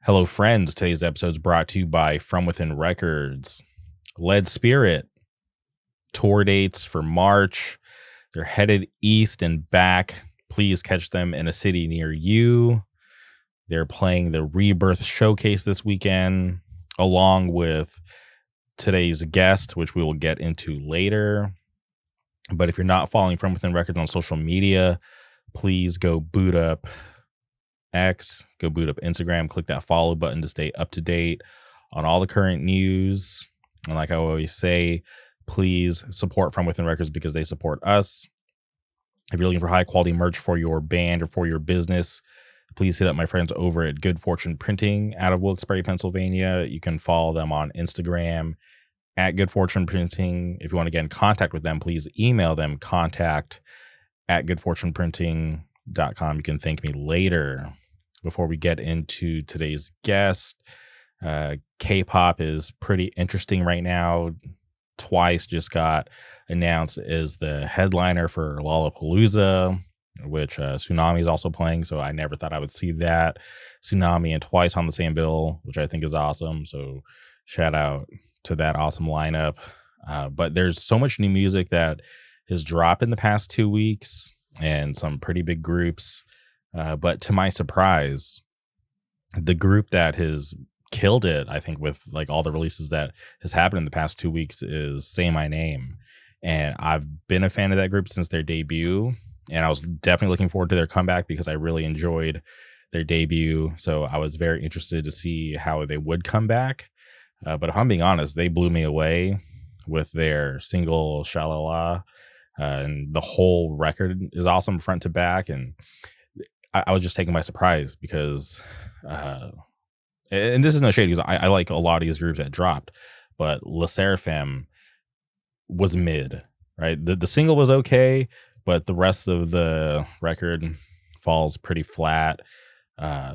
Hello, friends. Today's episode is brought to you by From Within Records. Lead Spirit tour dates for March. They're headed east and back. Please catch them in a city near you. They're playing the Rebirth Showcase this weekend, along with today's guest, which we will get into later. But if you're not following From Within Records on social media, please go boot up X, go boot up Instagram, click that follow button to stay up to date on all the current news. And like I always say, please support From Within Records because they support us. If you're looking for high quality merch for your band or for your business, please hit up my friends over at Good Fortune Printing out of Wilkes-Barre, Pennsylvania. You can follow them on Instagram at Good Fortune Printing. If you want to get in contact with them, please email them contact@goodfortuneprinting.com. You can thank me later. Before we get into today's guest, K-pop is pretty interesting right now. Twice just got announced as the headliner for Lollapalooza, which Tsunami is also playing. So I never thought I would see that. Tsunami and Twice on the same bill, which I think is awesome. So shout out to that awesome lineup. But there's so much new music that has dropped in the past 2 weeks and some pretty big groups. But to my surprise, the group that has killed it, I think, with like all the releases that has happened in the past 2 weeks is Say My Name. And I've been a fan of that group since their debut. And I was definitely looking forward to their comeback because I really enjoyed their debut. So I was very interested to see how they would come back. But if I'm being honest, they blew me away with their single Shalala. And the whole record is awesome front to back. And I was just taken by surprise because, and this is no shade because I like a lot of these groups that dropped, but Le Sserafim was mid, right? The single was okay, but the rest of the record falls pretty flat.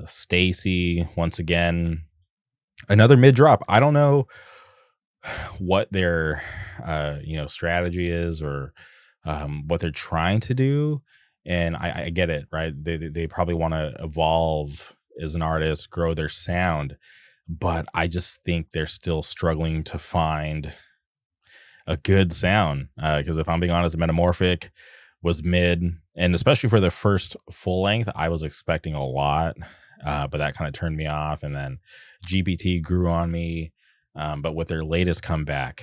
Stacy, once again, another mid drop. I don't know what their, strategy is or what they're trying to do. And I get it, right? They probably want to evolve as an artist, grow their sound, but I just think they're still struggling to find a good sound. Because if I'm being honest, Metamorphic was mid, and especially for the first full length, I was expecting a lot, but that kind of turned me off. And then GPT grew on me, but with their latest comeback,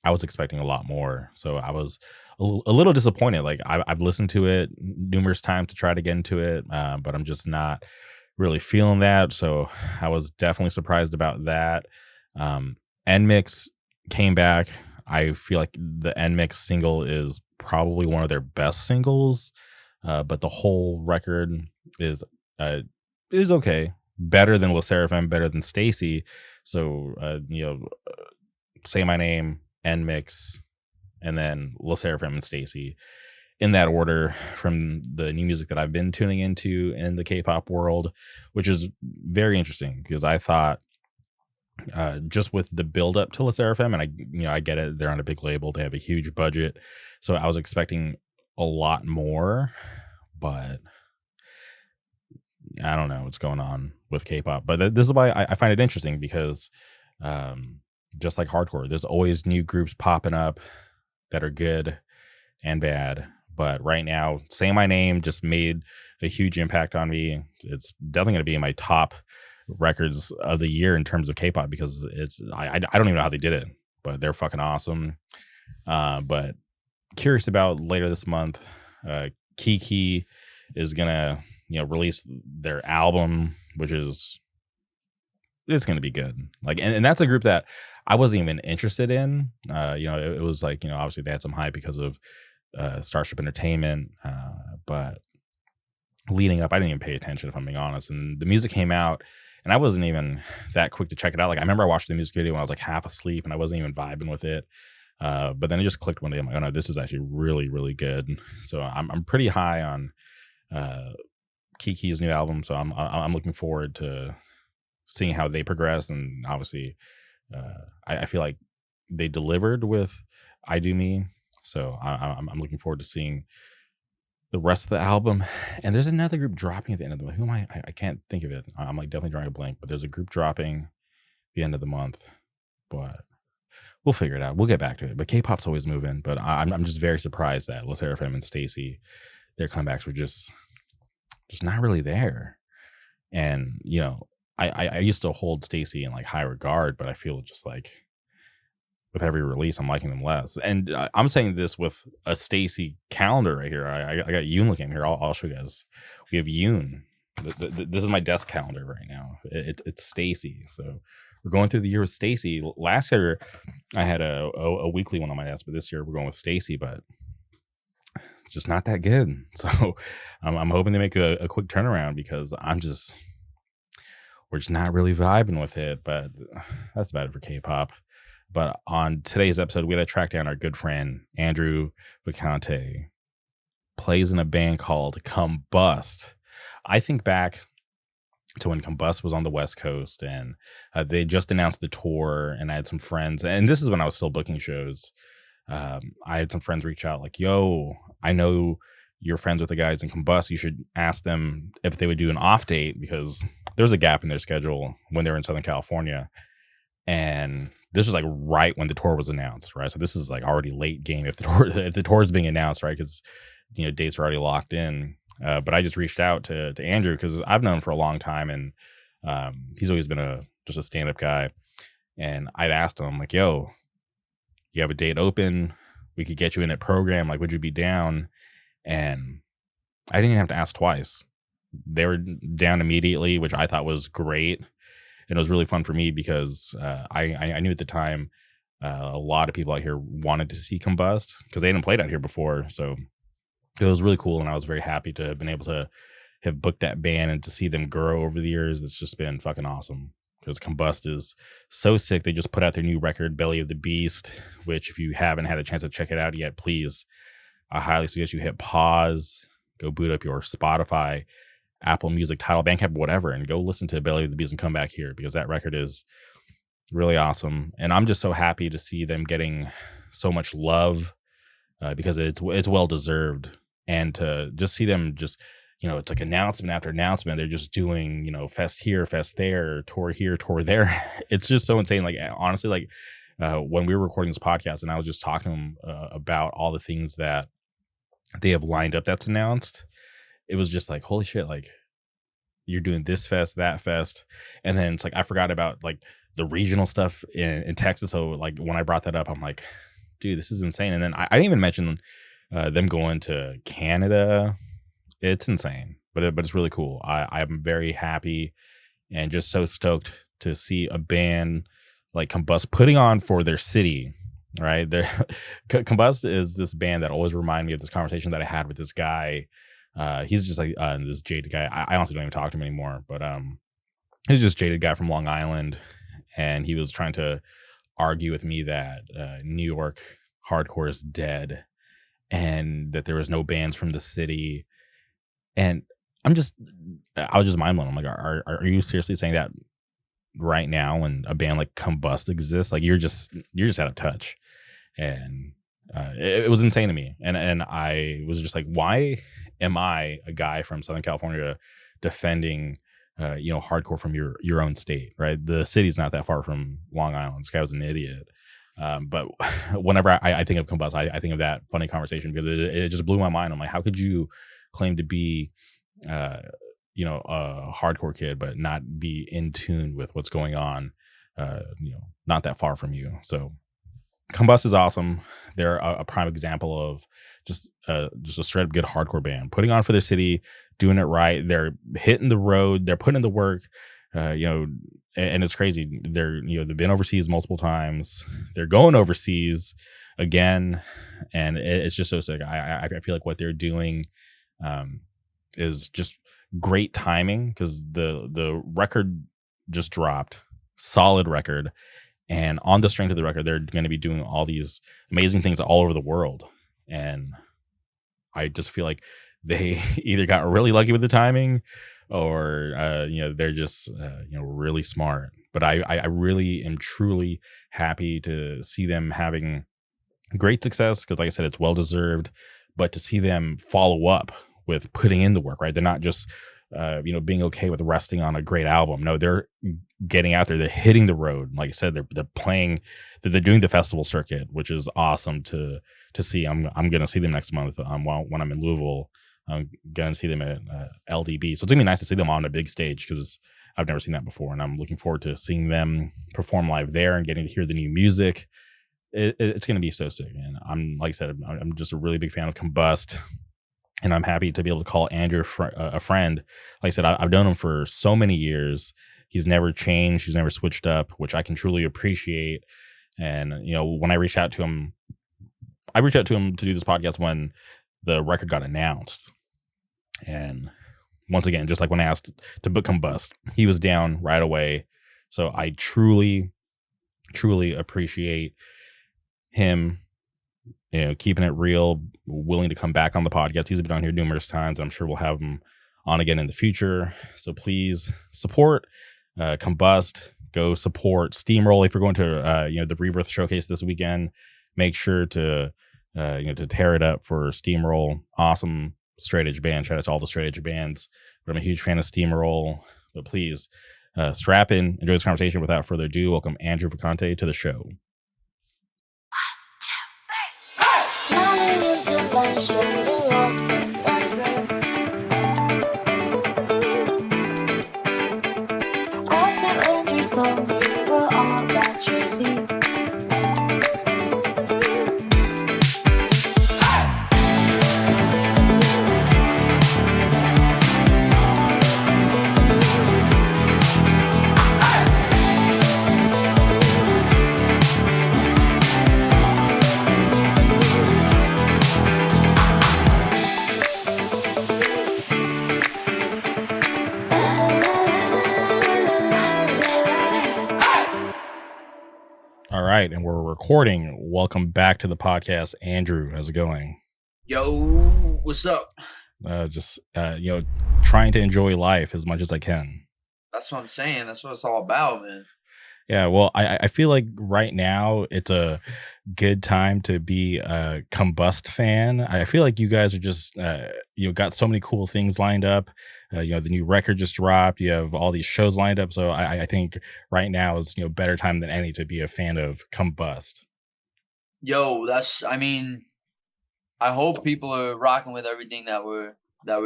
I was expecting a lot more. So I was a little disappointed. Like I've listened to it numerous times to try to get into it, but I'm just not really feeling that. So I was definitely surprised about that. NMIX came back. I feel like the NMIX single is probably one of their best singles, but the whole record is okay. Better than Le Sserafim, better than Stacy. So Say My Name, NMIX, and then Le Sserafim and Stacy in that order from the new music that I've been tuning into in the K-pop world, which is very interesting because I thought just with the build up to Le Sserafim, and I get it, they're on a big label, they have a huge budget, so I was expecting a lot more, but I don't know what's going on with K-pop. But this is why I find it interesting because just like hardcore, there's always new groups popping up that are good and bad. But right now, Say My Name just made a huge impact on me. It's definitely going to be in my top records of the year in terms of K-pop because I don't even know how they did it, but they're fucking awesome. But curious about later this month, Kiki is gonna release their album, which is it's gonna be good. Like, and that's a group that I wasn't even interested in. It was like obviously they had some hype because of Starship Entertainment, but leading up, I didn't even pay attention if I'm being honest. And the music came out, and I wasn't even that quick to check it out. Like I remember I watched the music video when I was like half asleep, and I wasn't even vibing with it. But then it just clicked one day. I'm like, oh no, this is actually really, really good. So I'm pretty high on Kiki's new album. So I'm looking forward to seeing how they progress. And obviously, I feel like they delivered with I Do Me. So I'm looking forward to seeing the rest of the album. And there's another group dropping at the end of the month. Who am I can't think of it. I'm like definitely drawing a blank, but there's a group dropping the end of the month. But we'll figure it out. We'll get back to it. But K-pop's always moving. But I'm just very surprised that LE SSERAFIM and Stacy, their comebacks were just not really there. And you know, I used to hold Stacy in like high regard, but I feel just like with every release, I'm liking them less. And I'm saying this with a Stacy calendar right here. I got Yoon looking here. I'll show you guys. We have Yoon. This is my desk calendar right now. It's Stacy. So we're going through the year with Stacy. Last year, I had a weekly one on my desk, but this year we're going with Stacy, but just not that good. So I'm hoping they make a quick turnaround because we're just not really vibing with it. But that's about it for K-pop. But on today's episode, we had to track down our good friend, Andrew Vacante. Plays in a band called Combust. I think back to when Combust was on the West Coast and they just announced the tour, and I had some friends, and this is when I was still booking shows. I had some friends reach out like, yo, I know you're friends with the guys in Combust. You should ask them if they would do an off date because there's a gap in their schedule when they're in Southern California. And this was like right when the tour was announced, right? So this is like already late game if the tour is being announced, right? Because you know dates are already locked in. But I just reached out to Andrew because I've known him for a long time, and he's always been just a stand up guy. And I'd asked him, I'm like, "Yo, you have a date open? We could get you in that program. Like, would you be down?" And I didn't even have to ask twice. They were down immediately, which I thought was great. And it was really fun for me because I knew at the time a lot of people out here wanted to see Combust because they hadn't played out here before. So it was really cool. And I was very happy to have been able to have booked that band and to see them grow over the years. It's just been fucking awesome because Combust is so sick. They just put out their new record, Belly of the Beast, which if you haven't had a chance to check it out yet, please, I highly suggest you hit pause, go boot up your Spotify, Apple Music, Tidal, Bandcamp, whatever, and go listen to Belly of the Beast and come back here because that record is really awesome. And I'm just so happy to see them getting so much love because it's well deserved. And to just see them just, you know, it's like announcement after announcement. They're just doing, you know, fest here, fest there, tour here, tour there. It's just so insane. Like, honestly, like when we were recording this podcast and I was just talking to them about all the things that they have lined up that's announced, it was just like, holy shit, like you're doing this fest, that fest. And then it's like, I forgot about like the regional stuff in Texas. So like when I brought that up, I'm like, dude, this is insane. And then I didn't even mention them going to Canada. It's insane, but it's really cool. I'm very happy and just so stoked to see a band like Combust putting on for their city. Right there, Combust is this band that always remind me of this conversation that I had with this guy. He's just like this jaded guy. I honestly don't even talk to him anymore, but he's just jaded guy from Long Island, and he was trying to argue with me that New York hardcore is dead, and that there was no bands from the city. And I was just mind blown. I'm like, are you seriously saying that right now when a band like Combust exists? Like you're just out of touch. And it was insane to me. And I was just like, why am I, a guy from Southern California, defending hardcore from your own state, right? The city's not that far from Long Island. This guy was an idiot. But whenever I think of Combust, I think of that funny conversation because it just blew my mind. I'm like, how could you claim to be a hardcore kid but not be in tune with what's going on not that far from you? So Combust is awesome. They're a prime example of just a straight up good hardcore band putting on for their city, doing it right. They're hitting the road. They're putting in the work. And it's crazy. They've been overseas multiple times. They're going overseas again, and it's just so sick. I feel like what they're doing is just great timing because the record just dropped, solid record. And on the strength of the record, they're going to be doing all these amazing things all over the world. And I just feel like they either got really lucky with the timing or, they're just, really smart. But I really am truly happy to see them having great success because, like I said, it's well-deserved. but to see them follow up with putting in the work, right? They're not just being okay with resting on a great album. No, they're getting out there. They're hitting the road. Like I said, they're playing. They're doing the festival circuit, which is awesome to see. I'm gonna see them next month. When I'm in Louisville, I'm gonna see them at LDB. So it's gonna be nice to see them on a big stage because I've never seen that before, and I'm looking forward to seeing them perform live there and getting to hear the new music. It's gonna be so sick. And like I said, I'm just a really big fan of Combust. And I'm happy to be able to call Andrew a friend. Like I said, I've known him for so many years. He's never changed. He's never switched up, which I can truly appreciate. And, when I reached out to him to do this podcast when the record got announced. And once again, just like when I asked to book Combust, he was down right away. So I truly, truly appreciate him, keeping it real, willing to come back on the podcast. He's been on here numerous times. I'm sure we'll have him on again in the future. So please support Combust. Go support Steamroll. If you're going to the Rebirth Showcase this weekend, make sure to to tear it up for Steamroll. Awesome straight edge band. Shout out to all the straight edge bands. But I'm a huge fan of Steamroll. But please strap in, enjoy this conversation. Without further ado, welcome Andrew Vacante to the show. And we're recording. Welcome back to the podcast, Andrew. How's it going? Yo, what's up? Just trying to enjoy life as much as I can. That's what I'm saying. That's what it's all about, man. Yeah, well, I feel like right now it's a good time to be a Combust fan. I feel like you guys are just got so many cool things lined up. The new record just dropped. You have all these shows lined up. So I think right now is better time than any to be a fan of Combust. Yo, I hope people are rocking with everything that we're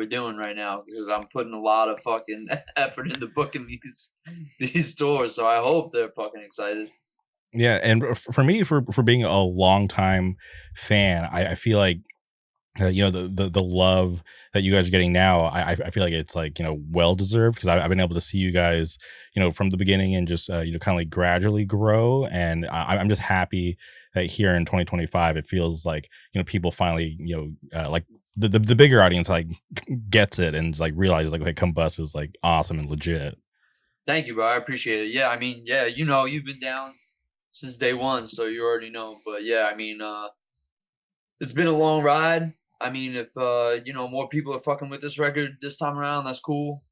doing right now, because I'm putting a lot of fucking effort into booking these tours. So I hope they're fucking excited. Yeah, and for me, for being a long time fan, I feel like the love that you guys are getting now, I feel like it's like well deserved, because I've been able to see you guys from the beginning and just kind of like gradually grow, and I'm just happy that here in 2025 it feels like people finally like the bigger audience like gets it and like realizes like, okay, Combust is like awesome and legit. Thank you, bro. I appreciate it. Yeah, you've been down since day one, so you already know. But yeah, it's been a long ride. If more people are fucking with this record this time around, that's cool.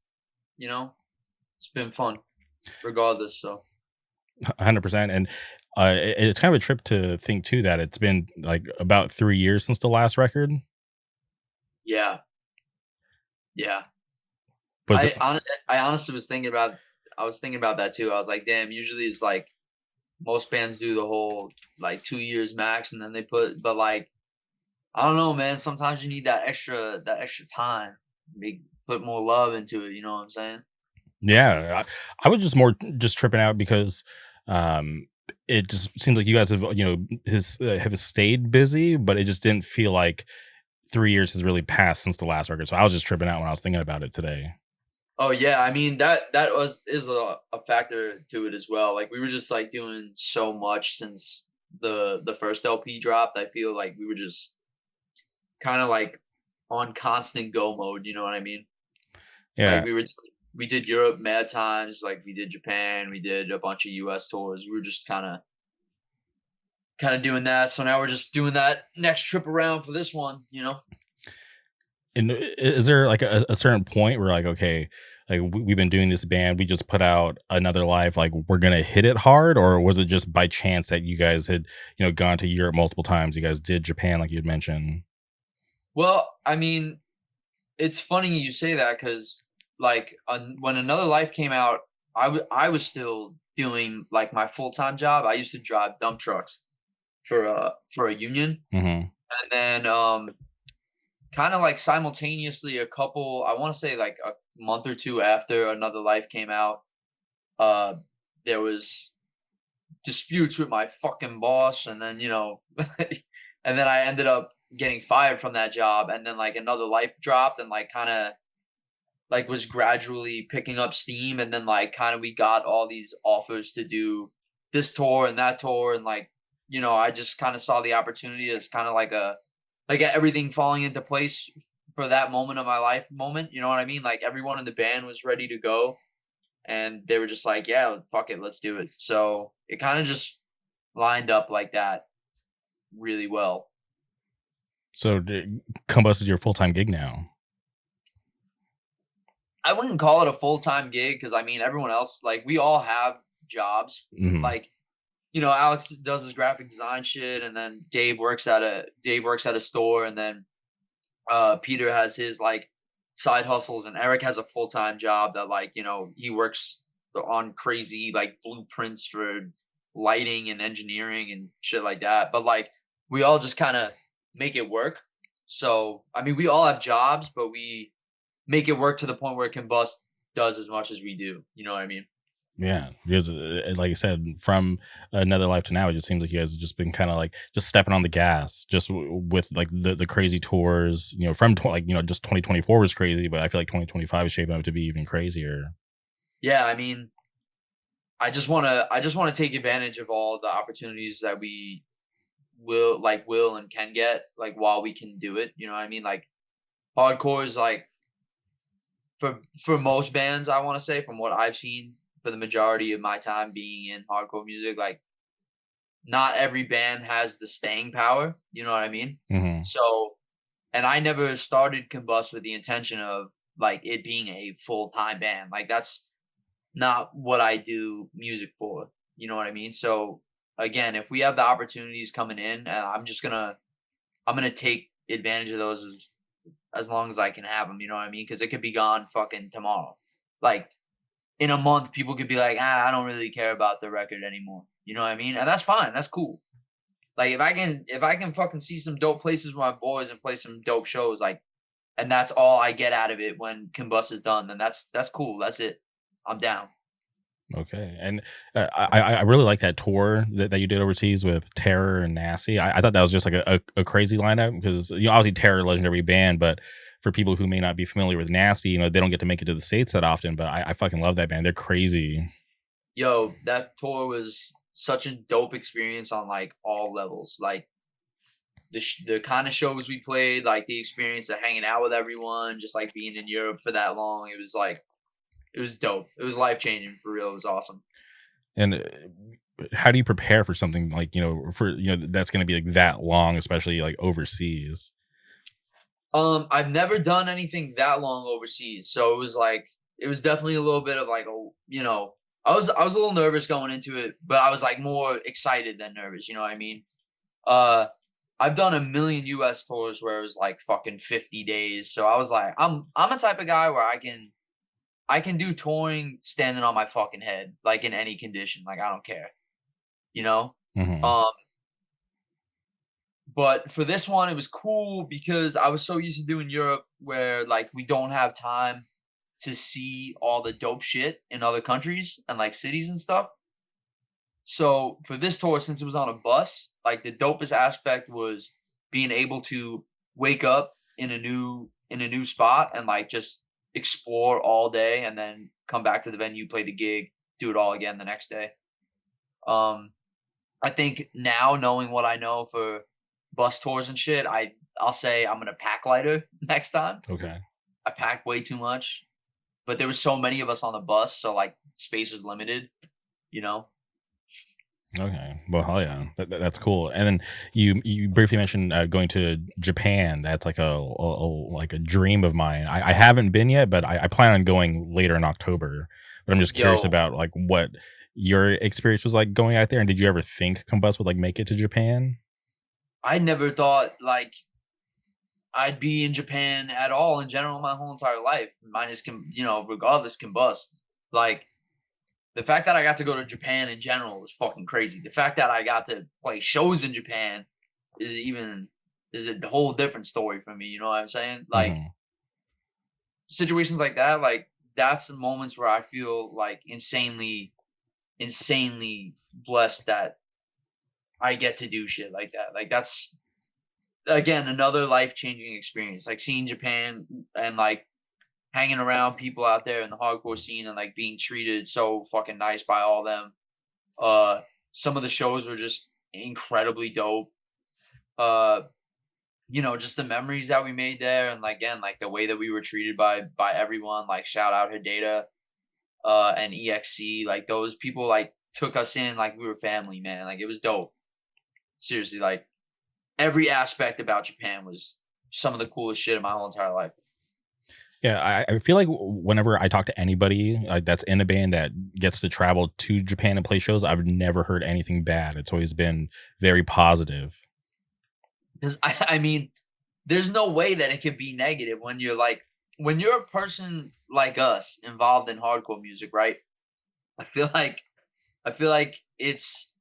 It's been fun regardless. So 100%. And it's kind of a trip to think too that it's been like about 3 years since the last record. Yeah. But I honestly was thinking about that too. I was like, damn, usually it's like most bands do the whole like 2 years max, and then but like, I don't know, man. Sometimes you need that extra time. Put more love into it. You know what I'm saying? Yeah, I was just tripping out because it just seems like you guys have have stayed busy, but it just didn't feel like 3 years has really passed since the last record. So I was just tripping out when I was thinking about it today. Oh yeah, that is a factor to it as well. Like we were just like doing so much since the first LP dropped. I feel like we were just kind of like on constant go mode. You know what I mean? Yeah. Like we did Europe mad times. Like we did Japan. We did a bunch of US tours. We were just kind of doing that. So now we're just doing that next trip around for this one. And is there like a certain point where like, okay, like we've been doing this band, we just put out another live, like we're going to hit it hard? Or was it just by chance that you guys had, gone to Europe multiple times? You guys did Japan, like you'd mentioned. Well, I mean, it's funny you say that because, like, when Another Life came out, I was still doing like my full time job. I used to drive dump trucks for a union, Hmm. and then kind of like simultaneously, a couple, I want to say like a month or two after Another Life came out, uh, there was disputes with my fucking boss, and then and then I ended up getting fired from that job, and then like Another Life dropped, and like kind of like was gradually picking up steam, and then like kind of we got all these offers to do this tour and that tour, and like I just kind of saw the opportunity as kind of like everything falling into place for that moment of my life moment, you know what I mean? Like everyone in the band was ready to go, and they were just like, yeah, fuck it, let's do it. So it kind of just lined up like that really well. So Combust is your full time gig now. I wouldn't call it a full-time gig because I mean everyone else, like, we all have jobs. Hmm. Like, Alex does his graphic design shit, and then Dave works at a store, and then Peter has his like side hustles, and Eric has a full-time job that, like, he works on crazy like blueprints for lighting and engineering and shit like that. But like we all just kind of make it work. So I mean we all have jobs, but we make it work to the point where Combust does as much as we do. You know what I mean? Yeah, because like I said, from Another Life to now, it just seems like you guys have just been kind of like just stepping on the gas, just with like the crazy tours. From like just 2024 was crazy, but I feel like 2025 is shaping up to be even crazier. Yeah, I mean, I just wanna take advantage of all the opportunities that we will and can get, like, while we can do it, you know what I mean? Like, hardcore is, like, for most bands, I wanna say, from what I've seen for the majority of my time being in hardcore music, like, not every band has the staying power, you know what I mean? Hmm. So and I never started Combust with the intention of, like, it being a full-time band, like, that's not what I do music for. You know what I mean? So again, if we have the opportunities coming in, I'm gonna take advantage of those as long as I can have them. You know what I mean? Because it could be gone fucking tomorrow. Like in a month, people could be like, I don't really care about the record anymore. You know what I mean? And that's fine. That's cool. Like if I can fucking see some dope places with my boys and play some dope shows, like, and that's all I get out of it when Combust is done, then that's cool. That's it. I'm down. Okay, and I really like that tour that you did overseas with Terror and Nasty. I thought that was just like a crazy lineup because obviously Terror, legendary band, but for people who may not be familiar with Nasty, they don't get to make it to the States that often. But I fucking love that band. They're crazy. Yo, that tour was such a dope experience on like all levels. Like the kind of shows we played, like the experience of hanging out with everyone, just like being in Europe for that long. It was like it was dope. It was life changing for real. It was awesome. And how do you prepare for something like for that's going to be like that long, especially like overseas? I've never done anything that long overseas, so it was definitely a little bit of like I was a little nervous going into it, but I was like more excited than nervous. You know what I mean? Uh, I've done a million US tours where it was like fucking 50 days. So I was like, I'm a type of guy where I can do touring standing on my fucking head, like in any condition. Like I don't care, you know? Hmm. Um, but for this one, it was cool because I was so used to doing Europe where like we don't have time to see all the dope shit in other countries and like cities and stuff. So for this tour, since it was on a bus, like the dopest aspect was being able to wake up in a new spot and like just explore all day and then come back to the venue, play the gig, do it all again the next day. Um I think now knowing what I know for bus tours and shit, I'll say I'm gonna pack lighter next time. Okay. I packed way too much, but there was so many of us on the bus, so like space is limited, you know. Okay. Well, hell yeah, that's cool. And then you briefly mentioned going to Japan. That's like like a dream of mine. I haven't been yet, but I plan on going later in October. But I'm just curious Yo, about like what your experience was like going out there. And did you ever think Combust would like make it to Japan? I never thought like I'd be in Japan at all in general my whole entire life, minus regardless Combust. Like the fact that I got to go to Japan in general is fucking crazy. The fact that I got to play shows in Japan is a whole different story for me. You know what I'm saying? Like Hmm. situations like that, like that's the moments where I feel like insanely blessed that I get to do shit like that. Like that's again another life changing experience. Like seeing Japan and like hanging around people out there in the hardcore scene and like being treated so fucking nice by all them. Uh, some of the shows were just incredibly dope. Uh, just the memories that we made there, and like, again, like the way that we were treated by everyone. Like shout out Hideta, and EXC. Like those people like took us in like we were family, man. Like it was dope. Seriously, like every aspect about Japan was some of the coolest shit in my whole entire life. Yeah, I feel like whenever I talk to anybody that's in a band that gets to travel to Japan and play shows, I've never heard anything bad. It's always been very positive. Because I mean, there's no way that it could be negative when you're a person like us involved in hardcore music, right? I feel like it's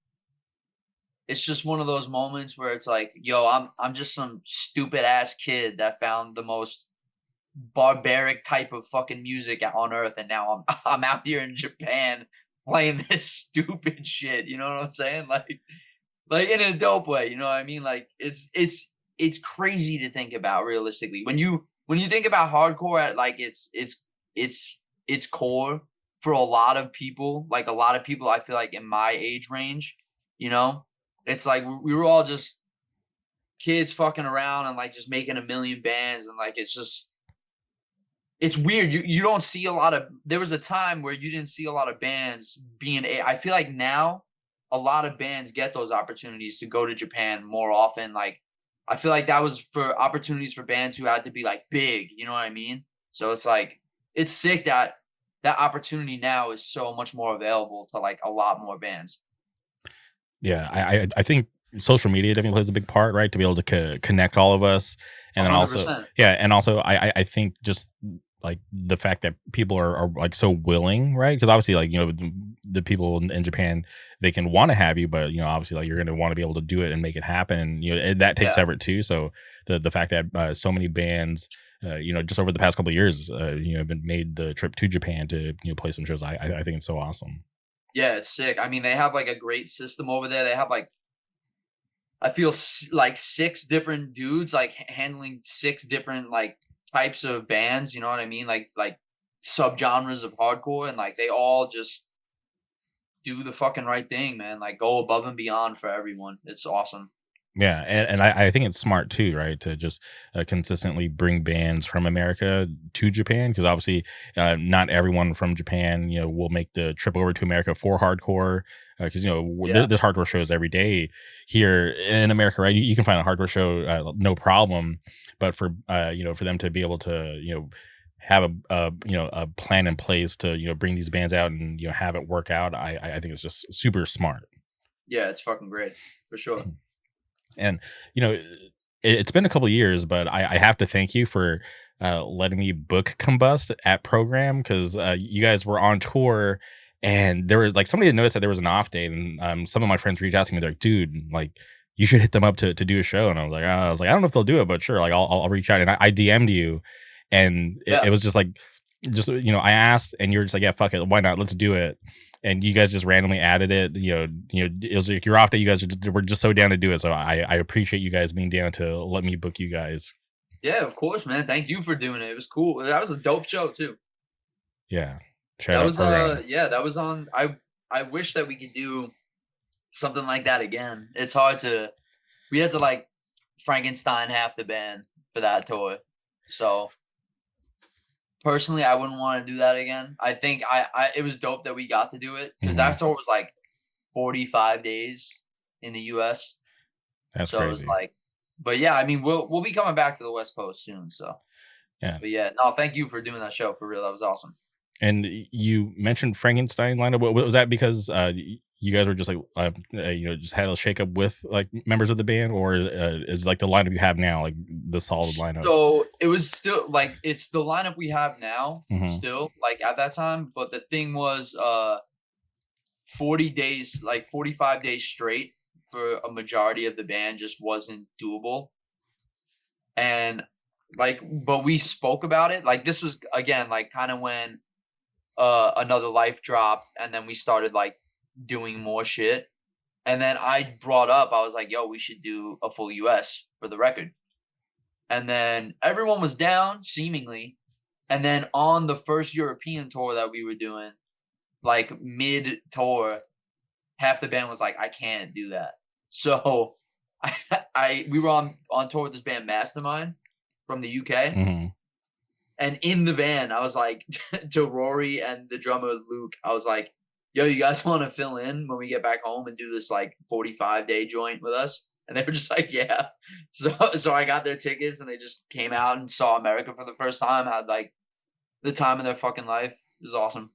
just one of those moments where it's like, yo, I'm just some stupid ass kid that found the most barbaric type of fucking music on earth, and now I'm out here in Japan playing this stupid shit. You know what I'm saying? Like in a dope way. You know what I mean? Like it's crazy to think about realistically when you think about hardcore at like its core for a lot of people. Like a lot of people, I feel like in my age range, you know, it's like we were all just kids fucking around and like just making a million bands, and like it's weird. You don't see a lot of. There was a time where you didn't see a lot of bands I feel like now a lot of bands get those opportunities to go to Japan more often. Like I feel like that was for opportunities for bands who had to be like big. You know what I mean? So it's like it's sick that that opportunity now is so much more available to like a lot more bands. Yeah, I think social media definitely plays a big part, right? To be able to connect all of us, A and then hundred also, percent. yeah, and also I think just like the fact that people are like so willing, right? Because obviously, like the people in Japan, they can want to have you, but obviously, like you're going to want to be able to do it and make it happen, and and that takes Yeah. effort too. So the fact that so many bands. Just over the past couple of years, have been made the trip to Japan to play some shows. I think it's so awesome. Yeah, it's sick. I mean, they have like a great system over there. They have like I feel like six different dudes like handling six different like types of bands. You know what I mean? Like subgenres of hardcore, and like they all just do the fucking right thing, man. Like go above and beyond for everyone. It's awesome. Yeah, and I think it's smart too, right? To just consistently bring bands from America to Japan, because obviously not everyone from Japan, will make the trip over to America for hardcore. Because Yeah, there's hardcore shows every day here in America, right? You can find a hardcore show, no problem. But for for them to be able to have a plan in place to bring these bands out and have it work out, I think it's just super smart. yeah, it's fucking great for sure. And it's been a couple years, but I have to thank you for letting me book Combust at Program, because you guys were on tour, and there was like somebody had noticed that there was an off date, and some of my friends reached out to me. They're like, "Dude, like you should hit them up to do a show." And I don't know if they'll do it, but sure, like I'll reach out. And I DM'd you, and it Yeah, was just like I asked, and you were just like, "Yeah, fuck it, why not? Let's do it." And you guys just randomly added it. It was like you're off that you guys were just so down to do it. So I appreciate you guys being down to let me book you guys. yeah, of course, man. Thank you for doing it. It was cool. That was a dope show too. Yeah, shout That out was Program. yeah, that was on. I wish that we could do something like that again. It's hard to. We had to like Frankenstein half the band for that tour. So personally, I wouldn't want to do that again. I think I it was dope that we got to do it because Hmm. that tour was like 45 days in the US. That's So it was crazy. like, but yeah, I mean, we'll be coming back to the West Coast soon. So, Yeah. but yeah, no, thank you for doing that show for real. That was awesome. And you mentioned Frankenstein lineup. Was that because you guys were just like just had a shakeup with like members of the band, or is like the lineup you have now like the solid lineup? So it was still like it's the lineup we have now, Hmm. still like at that time. But the thing was, 40 days, like 45 days straight for a majority of the band just wasn't doable. And like, but we spoke about it. Like this was again like kind of when Another Life dropped, and then we started like doing more shit. And then I brought up, I was like, yo, we should do a full US for the record. And then everyone was down, seemingly. And then on the first European tour that we were doing, like mid tour, half the band was like, I can't do that. So we were on tour with this band Mastermind from the UK. Hmm. And in the van, I was like to Rory and the drummer Luke, I was like, yo, you guys want to fill in when we get back home and do this like 45-day joint with us? And they were just like, yeah. So I got their tickets and they just came out and saw America for the first time, had like the time of their fucking life. It was awesome.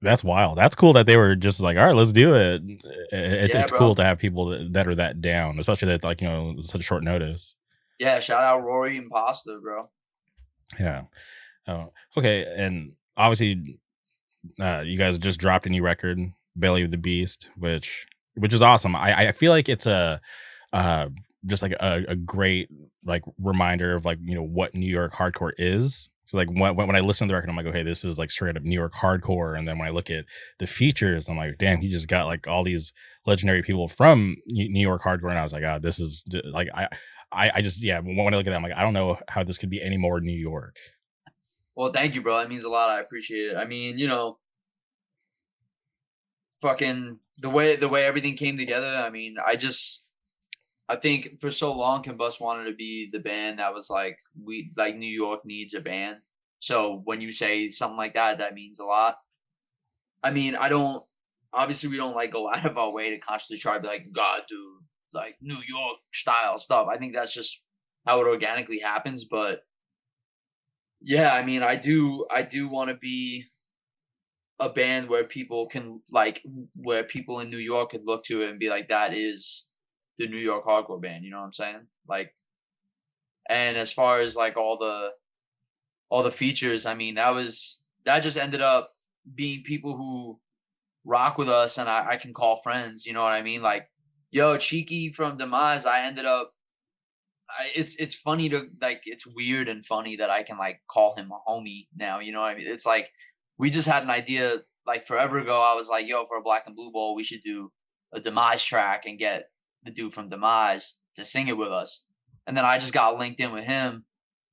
That's wild. That's cool that they were just like, all right, let's do it. Yeah, It's cool bro. to have people that are that down, especially that like such short notice. Yeah, shout out Rory and Pasta, bro. Yeah. Oh, okay. And obviously, you guys just dropped a new record, Belly of the Beast, which is awesome. I feel like it's a uh just like a great like reminder of like what New York hardcore is. So like when I listen to the record, I'm like, okay, this is like straight up New York hardcore. And then when I look at the features, I'm like, damn, he just got like all these legendary people from New York hardcore. And I was like, ah, this is like I just yeah. When I look at that, I'm like, I don't know how this could be any more New York. Well, thank you, bro. It means a lot. I appreciate it. I mean, fucking the way everything came together. I mean, I think for so long, Combust wanted to be the band that was like we like New York needs a band. So when you say something like that, that means a lot. I mean, I don't obviously we don't like go out of our way to constantly try to be like, God, dude, like New York style stuff. I think that's just how it organically happens. But yeah, I mean, I do want to be a band where people can like where people in New York could look to it and be like, that is the New York hardcore band. You know what I'm saying? Like, and as far as like all the features, I mean, that just ended up being people who rock with us, and I can call friends. You know what I mean? Like, yo, Cheeky from Demise, I ended up. It's funny to like. It's weird and funny that I can like call him a homie now. You know what I mean? It's like we just had an idea like forever ago. I was like, yo, for a Black and Blue Bowl, we should do a Demise track and get the dude from Demise to sing it with us. And then I just got linked in with him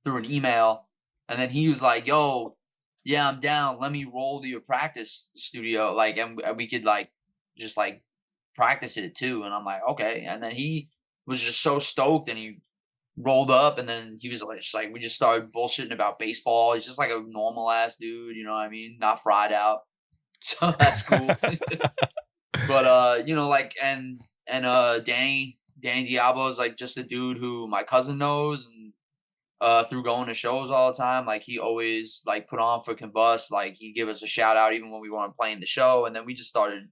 through an email, and then he was like, yo, yeah, I'm down. Let me roll to your practice studio, like, and we could like just like practice it too. And I'm like, okay. And then he was just so stoked, and he rolled up, and then he was like, just like we just started bullshitting about baseball. He's just like a normal ass dude, you know what I mean? Not fried out, so that's cool. But like and Danny Diablo is like just a dude who my cousin knows, and through going to shows all the time. Like he always like put on for Combust. Like he'd give us a shout out even when we weren't playing the show. And then we just started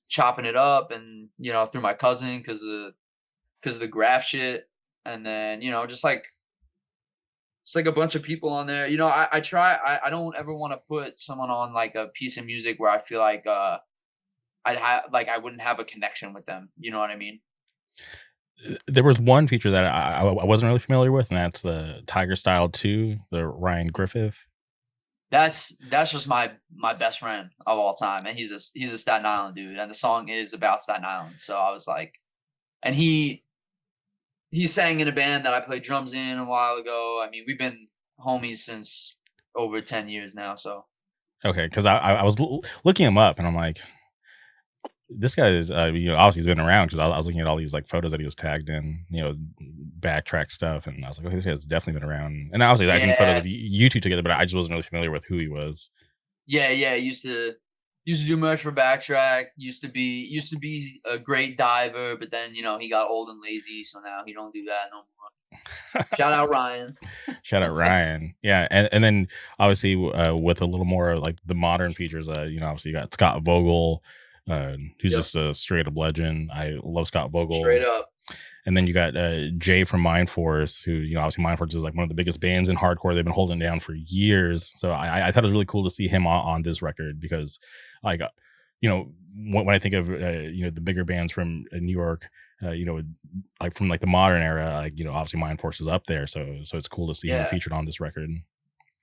chopping it up, and through my cousin because of the graph shit. And then just like a bunch of people on there. I try. I don't ever want to put someone on like a piece of music where I feel like I wouldn't have a connection with them. You know what I mean? There was one feature that I wasn't really familiar with, and that's the Tiger Style 2, the Ryan Griffith. That's just my best friend of all time, and he's a Staten Island dude, and the song is about Staten Island. So I was like, and he sang in a band that I played drums in a while ago. I mean, we've been homies since over 10 years now. So Okay, because I was looking him up, and I'm like, this guy is obviously he's been around because I was looking at all these like photos that he was tagged in, backtrack stuff, and I was like, okay, this guy's definitely been around. And obviously I've seen photos yeah, of you two together, but I just wasn't really familiar with who he was. yeah. Used to do merch for Backtrack. Used to be a great diver, but then he got old and lazy, so now he don't do that no more. Shout out Ryan. Shout out Ryan. Yeah, and then obviously with a little more like the modern features, obviously you got Scott Vogel, who's Yep. just a straight up legend. I love Scott Vogel. Straight up. And then you got Jay from Mind Force, who obviously Mind Force is like one of the biggest bands in hardcore. They've been holding it down for years. So I thought it was really cool to see him on this record because, like, when I think of the bigger bands from New York, like from like the modern era, like obviously Mind Force is up there. So it's cool to see him Yeah. featured on this record.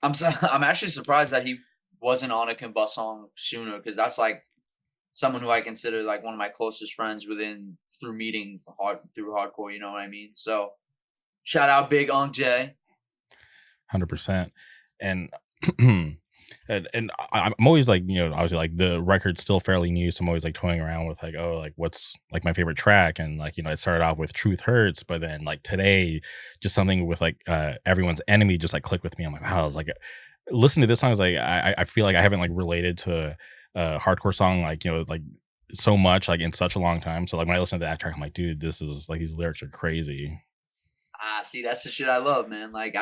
I'm actually surprised that he wasn't on a Combust song sooner, because that's like someone who I consider like one of my closest friends through meeting through hardcore. You know what I mean? So shout out Big Unk J. 100%. And I'm always like, obviously like the record's still fairly new, so I'm always like toying around with like, oh, like what's like my favorite track, and like it started off with Truth Hurts, but then like today just something with like Everyone's Enemy just like clicked with me. I'm like, wow, I was like, listen to this song is like I feel like I haven't like related to a hardcore song like like so much like in such a long time. So like when I listen to that track, I'm like, dude, this is like, these lyrics are crazy. See, that's the shit I love, man. Like,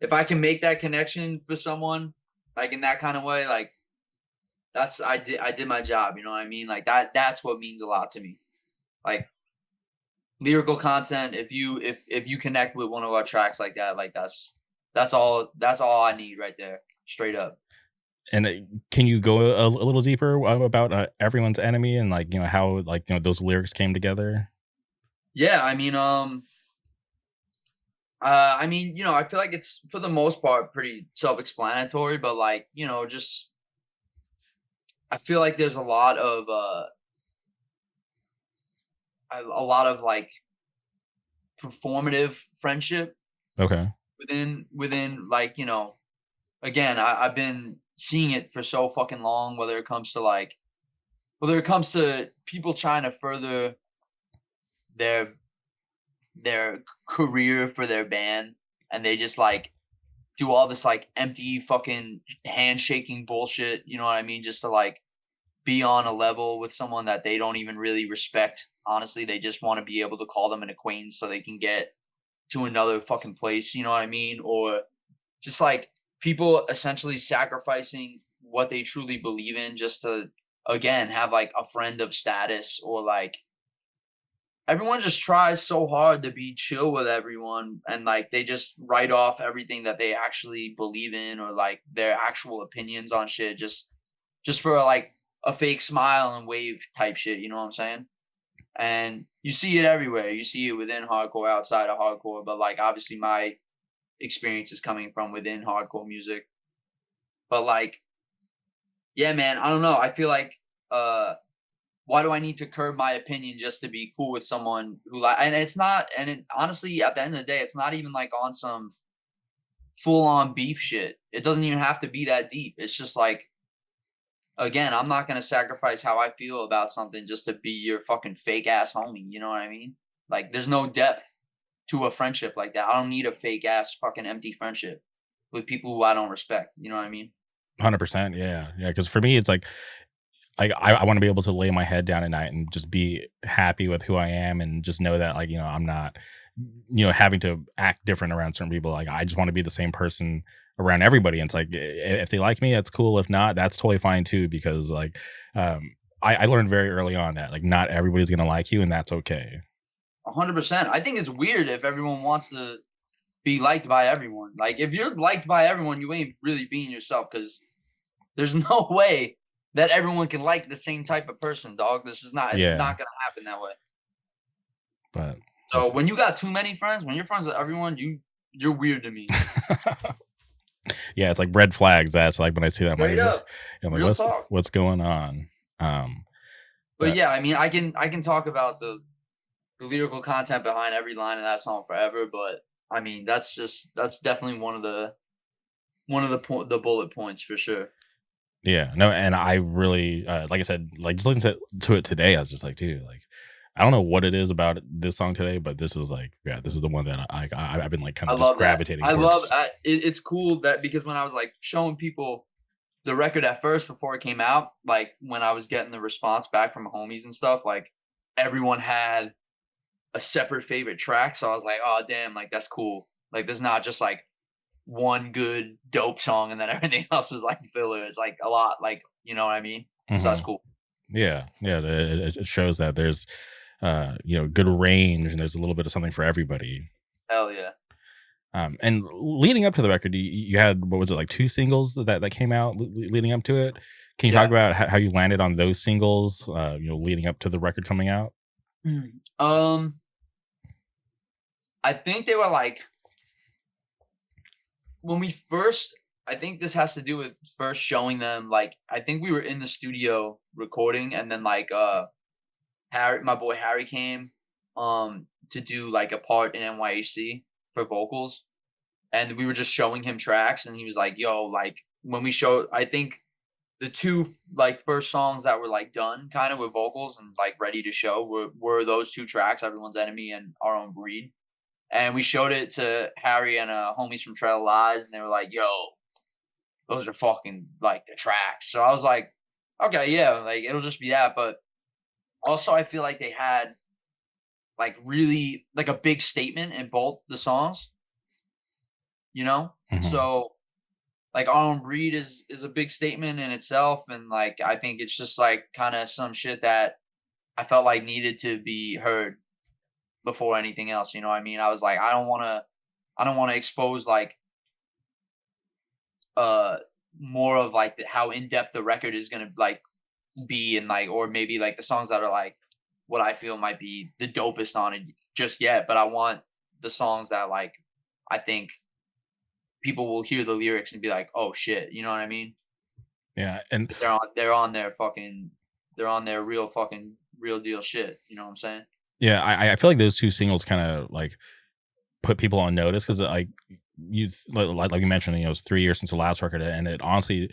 if I can make that connection for someone, like in that kind of way, like I did my job. You know what I mean? Like that's what means a lot to me. Like lyrical content. If you connect with one of our tracks like that, like that's all I need right there, straight up. And can you go a little deeper about Everyone's Enemy and like how like those lyrics came together? Yeah, I feel like it's for the most part pretty self-explanatory, but like, just I feel like there's a lot of like performative friendship Okay. within like, again, I've been seeing it for so fucking long, whether it comes to people trying to further their career for their band, and they just like do all this like empty fucking handshaking bullshit, you know what I mean? Just to like be on a level with someone that they don't even really respect. Honestly, they just want to be able to call them an acquaintance so they can get to another fucking place, you know what I mean? Or just like people essentially sacrificing what they truly believe in just to, again, have like a friend of status, or like everyone just tries so hard to be chill with everyone, and like they just write off everything that they actually believe in, or like their actual opinions on shit, just for like a fake smile and wave type shit, you know what I'm saying? And you see it everywhere. You see it within hardcore, outside of hardcore, but like obviously my experience is coming from within hardcore music. But like, yeah, man, I don't know. I feel like why do I need to curb my opinion just to be cool with someone who like, and it's not, and it, honestly, at the end of the day, it's not even like on some full on beef shit. It doesn't even have to be that deep. It's just like, again, I'm not going to sacrifice how I feel about something just to be your fucking fake ass homie. You know what I mean? Like there's no depth to a friendship like that. I don't need a fake ass fucking empty friendship with people who I don't respect. You know what I mean? 100%. Yeah. Yeah. Because for me, it's like I want to be able to lay my head down at night and just be happy with who I am, and just know that like I'm not having to act different around certain people. Like I just want to be the same person around everybody. And it's like if they like me, that's cool. If not, that's totally fine too. Because like I learned very early on that like not everybody's gonna like you, and that's okay. 100%. I think it's weird if everyone wants to be liked by everyone. Like if you're liked by everyone, you ain't really being yourself, because there's no way that everyone can like the same type of person, dog. It's Yeah. not gonna happen that way. But So when you got too many friends, when you're friends with everyone, you're weird to me. yeah, it's like red flags. That's like when I see that, Straight up. I'm like, Real talk. what's going on? But yeah, I mean, I can talk about the lyrical content behind every line of that song forever, but I mean, that's definitely one of the the bullet points for sure. Yeah, no, and I really, like I said, like just listening to it today, I was just like, dude, like, I don't know what it is about this song today, but this is like, yeah, this is the one that I've been like kind I of just love that. gravitating I love towards. it's cool that, because when I was like showing people the record at first before it came out, like when I was getting the response back from homies and stuff, like everyone had a separate favorite track. So I was like, oh damn, like that's cool. Like there's not just like one good dope song and then everything else is like filler. It's like a lot, like you know what I mean. So that's Hmm. cool. Yeah, yeah. It shows that there's good range and there's a little bit of something for everybody. Hell yeah. And leading up to the record, you had, what was it, like two singles that came out leading up to it. Can you talk Yeah. about how you landed on those singles? Leading up to the record coming out. Um, I think they were like when we first. I think this has to do with first showing them. Like I think we were in the studio recording, and then like Harry, my boy Harry came to do like a part in NYHC for vocals, and we were just showing him tracks, and he was like, "Yo, like when we showed, I think the two like first songs that were like done kind of with vocals and like ready to show were those two tracks, Everyone's Enemy and Our Own Breed." And we showed it to Harry and homies from Trail of Lies, and they were like, "Yo, those are fucking like the tracks." So I was like, "Okay, yeah, like it'll just be that." But also, I feel like they had like really like a big statement in both the songs, you know. Hmm. So like Our Own Breed is a big statement in itself, and like I think it's just like kind of some shit that I felt like needed to be heard before anything else. You know what I mean? I was like, I don't want to expose like uh more of like how in depth the record is gonna like be, and like or maybe like the songs that are like what I feel might be the dopest on it just yet. But I want the songs that like I think people will hear the lyrics and be like, oh shit, you know what I mean? Yeah, and They're on their fucking they're on their real fucking real deal shit. You know what I'm saying? yeah, I feel like those two singles kind of like put people on notice because like like you mentioned, it was 3 years since the last record, and it honestly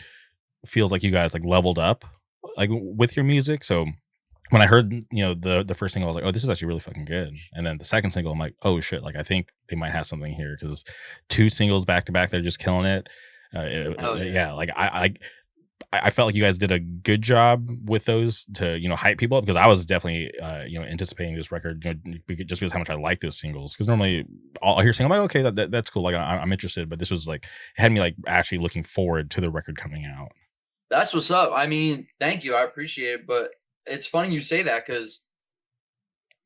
feels like you guys like leveled up like with your music. So when I heard the first single, I was like, oh, this is actually really fucking good. And then the second single, I'm like, oh shit, like I think they might have something here because two singles back to back, they're just killing it. Hell yeah. Yeah, like I felt like you guys did a good job with those to hype people up because I was definitely anticipating this record just because how much I like those singles because normally I'll hear single I'm like, okay, that's cool, like I'm interested, but this was like it had me like actually looking forward to the record coming out. That's what's up. I mean, thank you. I appreciate it. But it's funny you say that because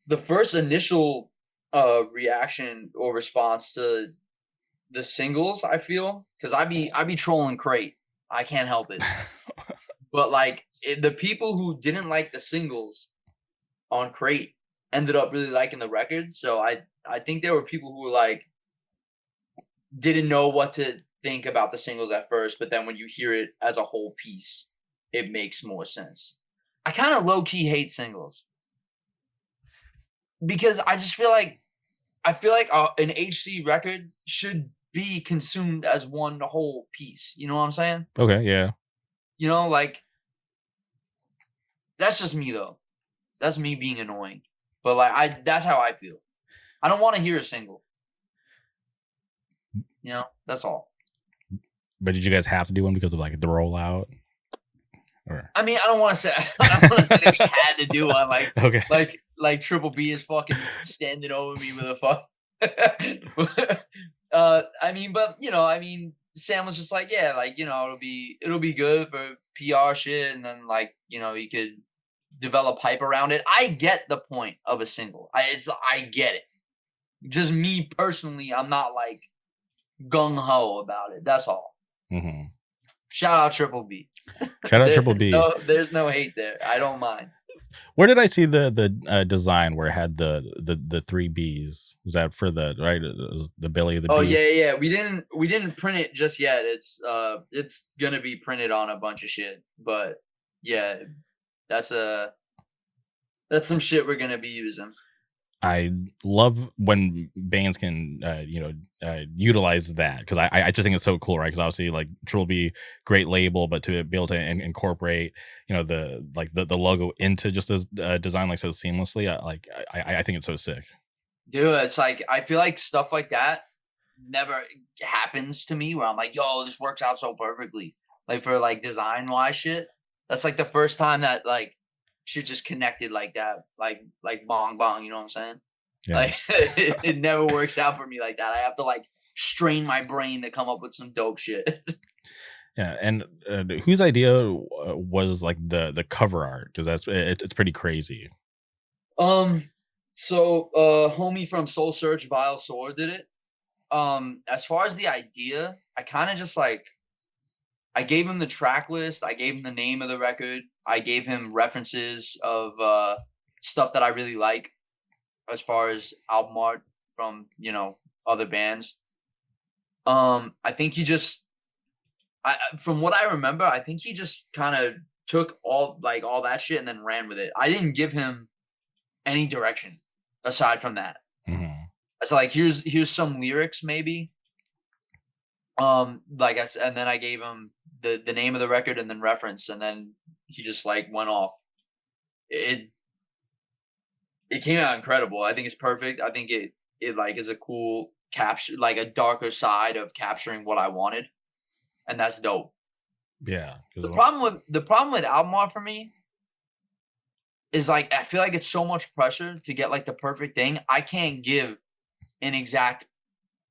the first initial reaction or response to the singles, I feel, because I be trolling Crate. I can't help it. But like the people who didn't like the singles on Crate ended up really liking the record. So I think there were people who were like didn't know what to think about the singles at first, but then when you hear it as a whole piece, it makes more sense. I kind of low key hate singles because I just feel like an HC record should be consumed as one whole piece. You know what I'm saying? Okay, yeah. You know, like that's just me though. That's me being annoying. But like that's how I feel. I don't want to hear a single. You know, that's all. But did you guys have to do one because of like the rollout? Or I mean, I don't want to say I don't want to say that we had to do one okay. like Triple B is fucking standing over me with a fuck. I mean, but I mean, Sam was just like, yeah, like it'll be good for PR shit, and then like you could develop hype around it. I get the point of a single. I get it. Just me personally, I'm not like gung ho about it. That's all. Hmm. Shout out Triple B. Shout out Triple B. There's no hate there. I don't mind. Where did I see the design where it had the three B's? Was that for the right the belly of the Oh bees? yeah. We didn't print it just yet. It's gonna be printed on a bunch of shit. But yeah, that's some shit we're gonna be using. I love when bands can, utilize that because I just think it's so cool, right? Because obviously, like Triple B, great label, but to be able to incorporate, the logo into just this design like so seamlessly, I think it's so sick. Dude, it's like I feel like stuff like that never happens to me where I'm like, yo, this works out so perfectly. Like for like design wise shit. That's like the first time that like shit just connected like that. Like bong bong, you know what I'm saying? Yeah. Like it never works out for me like that. I have to like strain my brain to come up with some dope shit. Yeah, and whose idea was like the cover art? Because it's pretty crazy. um, so homie from Soul Search, Vile Sword did it. As far as the idea, I kind of just like I gave him the track list, I gave him the name of the record, I gave him references of stuff that I really like as far as album art from other bands. I think he just from what I remember, I think he just kind of took all that shit and then ran with it. I didn't give him any direction aside from that. Hmm. It's like here's some lyrics maybe. Like I said, and then I gave him the name of the record and then reference, and then he just like went off. It it came out incredible. I think it's perfect. I think it like is a cool capture, like a darker side of capturing what I wanted, and that's dope. Yeah, The problem with album art for me is like I feel like it's so much pressure to get like the perfect thing. I can't give an exact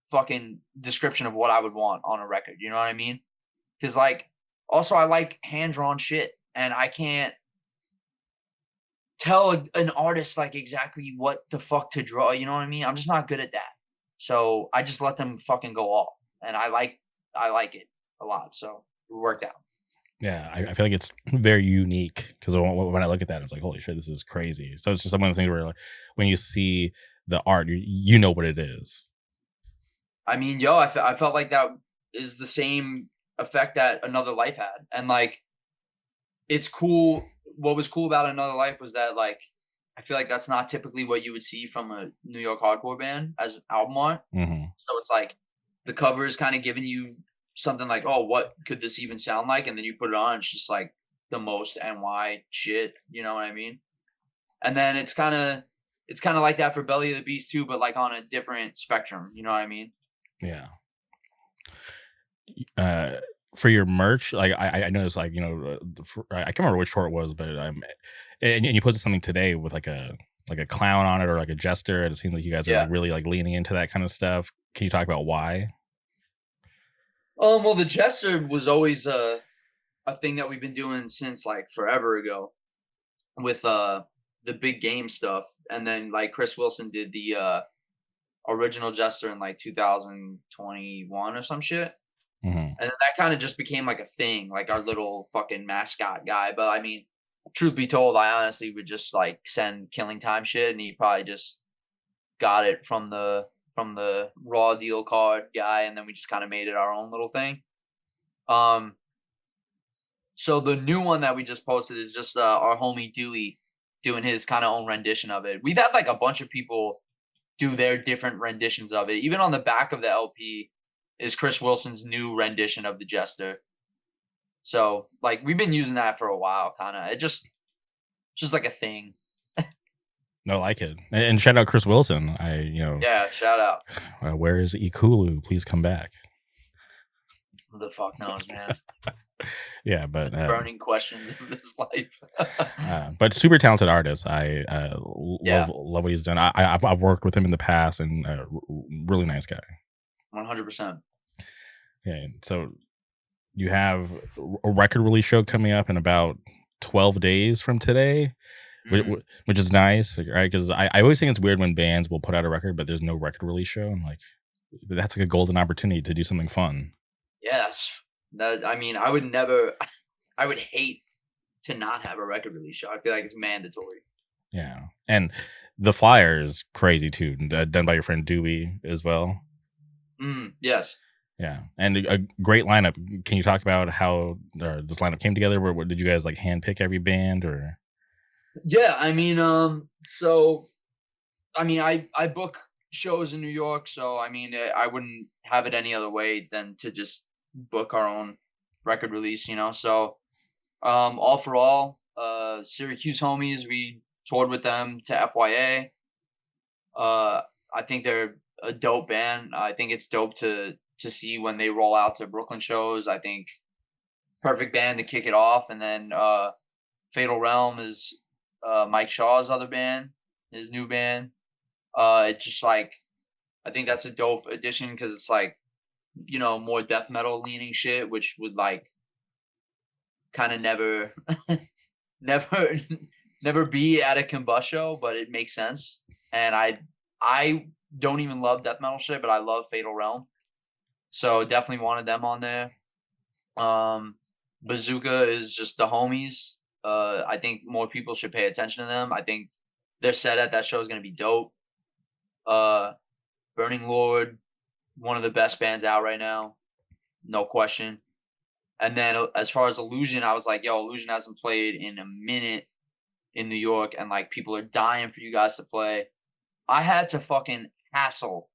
fucking description of what I would want on a record. You know what I mean? Because like also I like hand drawn shit, and I can't tell an artist like exactly what the fuck to draw. You know what I mean? I'm just not good at that. So I just let them fucking go off, and I like it a lot. So it worked out. yeah, I feel like it's very unique because when I look at that, I was like, holy shit, this is crazy. So it's just one of the things where like when you see the art, you know what it is. I mean, yo, I felt like that is the same effect that Another Life had, and like it's cool. What was cool about Another Life was that like I feel like that's not typically what you would see from a New York hardcore band as album art. Hmm. So it's like the cover is kind of giving you something like, oh, what could this even sound like? And then you put it on, it's just like the most NY shit. You know what I mean? And then it's kind of like that for Belly of the Beast too, but like on a different spectrum. You know what I mean? Yeah. Uh, for your merch, like I noticed, like I can't remember which tour it was, but and you posted something today with like a clown on it or like a jester, and it seems like you guys are Yeah. like really like leaning into that kind of stuff. Can you talk about why? Well, the Jester was always a thing that we've been doing since like forever ago with the big game stuff, and then like Chris Wilson did the original Jester in like 2021 or some shit. Hmm. And then that kind of just became like a thing, like our little fucking mascot guy. But I mean, truth be told, I honestly would just like send Killing Time shit, and he probably just got it from the raw deal card guy, and then we just kind of made it our own little thing. Um, so the new one that we just posted is just our homie Dewey doing his kind of own rendition of it. We've had like a bunch of people do their different renditions of it. Even on the back of the LP is Chris Wilson's new rendition of the Jester. So like we've been using that for a while, kind of. Just like a thing. I like it, and shout out Chris Wilson. Yeah, shout out. Where is Ikulu? Please come back. Who the fuck knows, man? Yeah, but Burning questions of this life. but super talented artist. I Yeah, love what he's done. I've worked with him in the past, and really nice guy. 100%. Yeah, so you have a record release show coming up in about 12 days from today, Mhm. which is nice, right? Because I always think it's weird when bands will put out a record, but there's no record release show. I'm like, that's like a golden opportunity to do something fun. Yes. That I mean, I would never I would hate to not have a record release show. I feel like it's mandatory. Yeah, and the flyer is crazy too, done by your friend Dewey as well. Yes. Yeah, and a great lineup. Can you talk about how this lineup came together? Where did you guys like handpick every band, or? Yeah, I mean, so I mean, I book shows in New York, so I mean, I wouldn't have it any other way than to just book our own record release, you know. So, all for all, Syracuse homies, we toured with them to FYA. Uh, I think they're a dope band. I think it's dope to see when they roll out to Brooklyn shows. I think perfect band to kick it off, and then Fatal Realm is Mike Shaw's other band, his new band. It's just like I think that's a dope addition because it's like more death metal leaning shit, which would like kind of never, never, never be at a Combust show, but it makes sense. And I don't even love death metal shit, but I love Fatal Realm, so definitely wanted them on there. Um, Bazooka is just the homies. I think more people should pay attention to them. I think their set at that show is gonna be dope. Uh, Burning Lord, one of the best bands out right now, no question. And then as far as Illusion, I was like, yo, Illusion hasn't played in a minute in New York, and like people are dying for you guys to play. I had to fucking hassle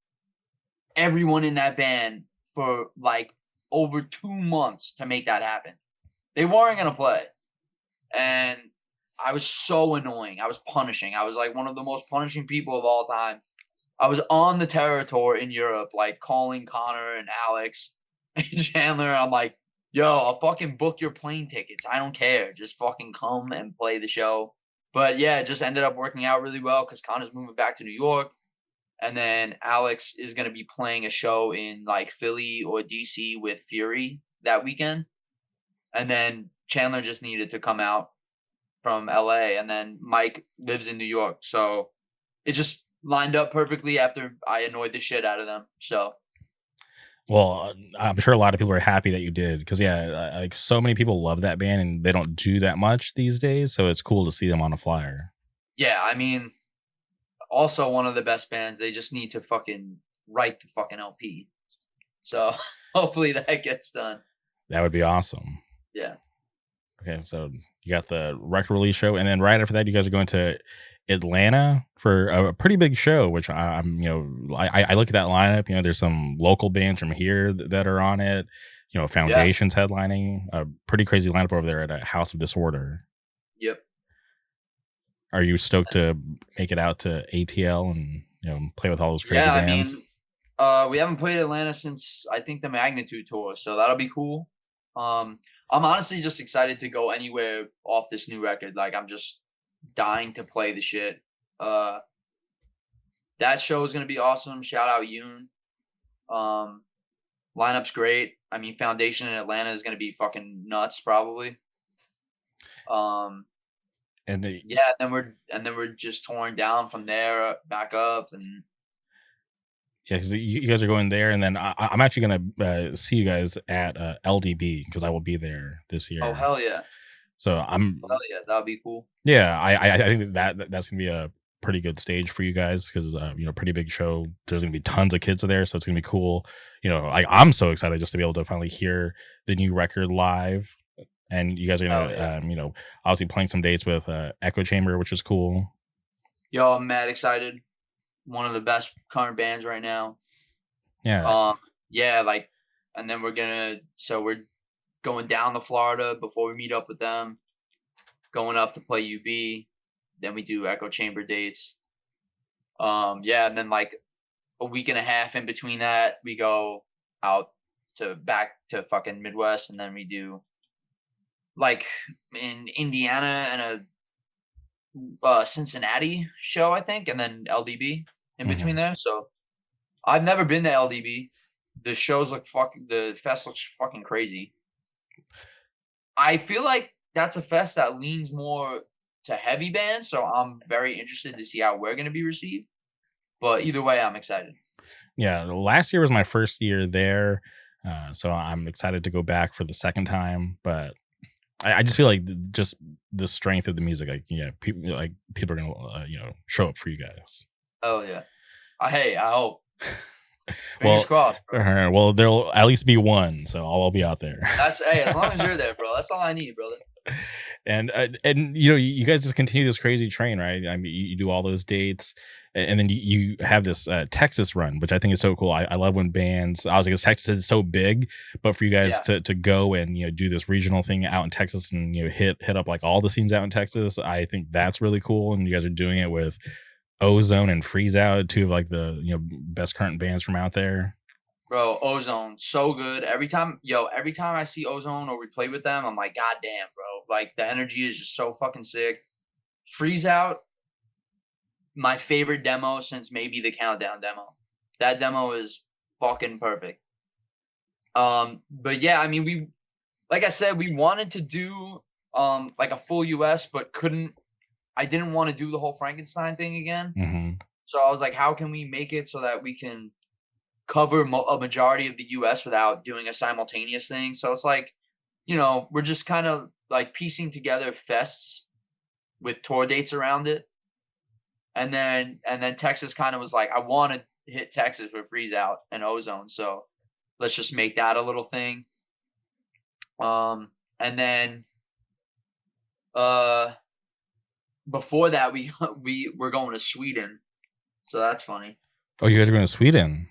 everyone in that band for like over 2 months to make that happen. They weren't gonna play. And I was so annoying. I was punishing. I was like one of the most punishing people of all time. I was on the Terror Tour in Europe, like calling Connor and Alex and Chandler. I'm like, yo, I'll fucking book your plane tickets. I don't care. Just fucking come and play the show. But yeah, it just ended up working out really well because Connor's moving back to New York. And then Alex is going to be playing a show in like Philly or DC with Fury that weekend. And then Chandler just needed to come out from LA. And then Mike lives in New York. So it just lined up perfectly after I annoyed the shit out of them. So Well, I'm sure a lot of people are happy that you did because like so many people love that band and they don't do that much these days. So it's cool to see them on a flyer. yeah, I mean, also one of the best bands. They just need to fucking write the fucking LP. So hopefully that gets done. That would be awesome. Yeah. Okay, so you got the record release show, and then right after that, you guys are going to Atlanta for a pretty big show. Which I'm, I look at that lineup. There's some local bands from here that are on it. Yeah. Foundation's headlining. A pretty crazy lineup over there at a House of Disorder. Yep. Are you stoked to make it out to ATL and play with all those crazy Yeah, I bands? mean, we haven't played Atlanta since I think the Magnitude tour, so that'll be cool. I'm honestly just excited to go anywhere off this new record. Like I'm just dying to play the shit. Uh, that show is gonna be awesome. Shout out Yoon. Um, lineup's great. I mean, Foundation in Atlanta is gonna be fucking nuts, probably. Um, And yeah, then we're just touring down from there back up, and yeah, because you guys are going there, and then I'm actually gonna see you guys at LDB because I will be there this oh year. hell yeah, So hell yeah, that'll be cool. yeah, I think that's gonna be a pretty good stage for you guys because pretty big show. There's gonna be tons of kids there, so it's gonna be cool. I'm so excited just to be able to finally hear the new record live, and you guys are Oh gonna yeah. obviously playing some dates with Echo Chamber, which is cool. Yo, I'm mad excited. One of the best current bands right now. Yeah, Um, yeah, like, and then we're going down to Florida before we meet up with them. Going up to play UB. Then we do Echo Chamber dates. Yeah, and then like a week and a half in between that, we go out to back to fucking Midwest, and then we do like in Indiana and a Cincinnati show, I think, and then LDB in between mhm. there. So I've never been to LDB. The fest looks fucking crazy. I feel like that's a fest that leans more to heavy bands, so I'm very interested to see how we're gonna be received. But either way, I'm excited. Yeah. Last year was my first year there, so I'm excited to go back for the second time. But I just feel like just the strength of the music, people are gonna show up for you guys. Oh yeah. Hey, I hope. Fingers Well, crossed, bro. well, there'll at least be one, so I'll be out there. That's hey, as long as you're there, bro. That's all I need, brother. And you guys just continue this crazy train, right? I mean, you do all those dates, and then you have this Texas run, which I think is so cool. I love when bands. I was like, Texas is so big, but for you guys Yeah. to go and do this regional thing out in Texas and hit up like all the scenes out in Texas, I think that's really cool. And you guys are doing it with Ozone and Freeze Out, two of like the best current bands from out there. Bro, Ozone, so good. Every time I see Ozone or we play with them, I'm like, God damn, bro. Like the energy is just so fucking sick. Freeze Out, my favorite demo since maybe the Countdown demo. That demo is fucking perfect. But yeah, I mean, like I said, we wanted to do like a full US, but couldn't. I didn't want to do the whole Frankenstein thing again. Hmm. So I was like, how can we make it so that we can cover a majority of the US without doing a simultaneous thing? So it's like, we're just kind of like piecing together fests with tour dates around it. And then Texas kind of was like, I want to hit Texas with Freeze Out and Ozone. So let's just make that a little thing. And then before that we were going to Sweden. So that's funny. Oh, you guys are going to Sweden?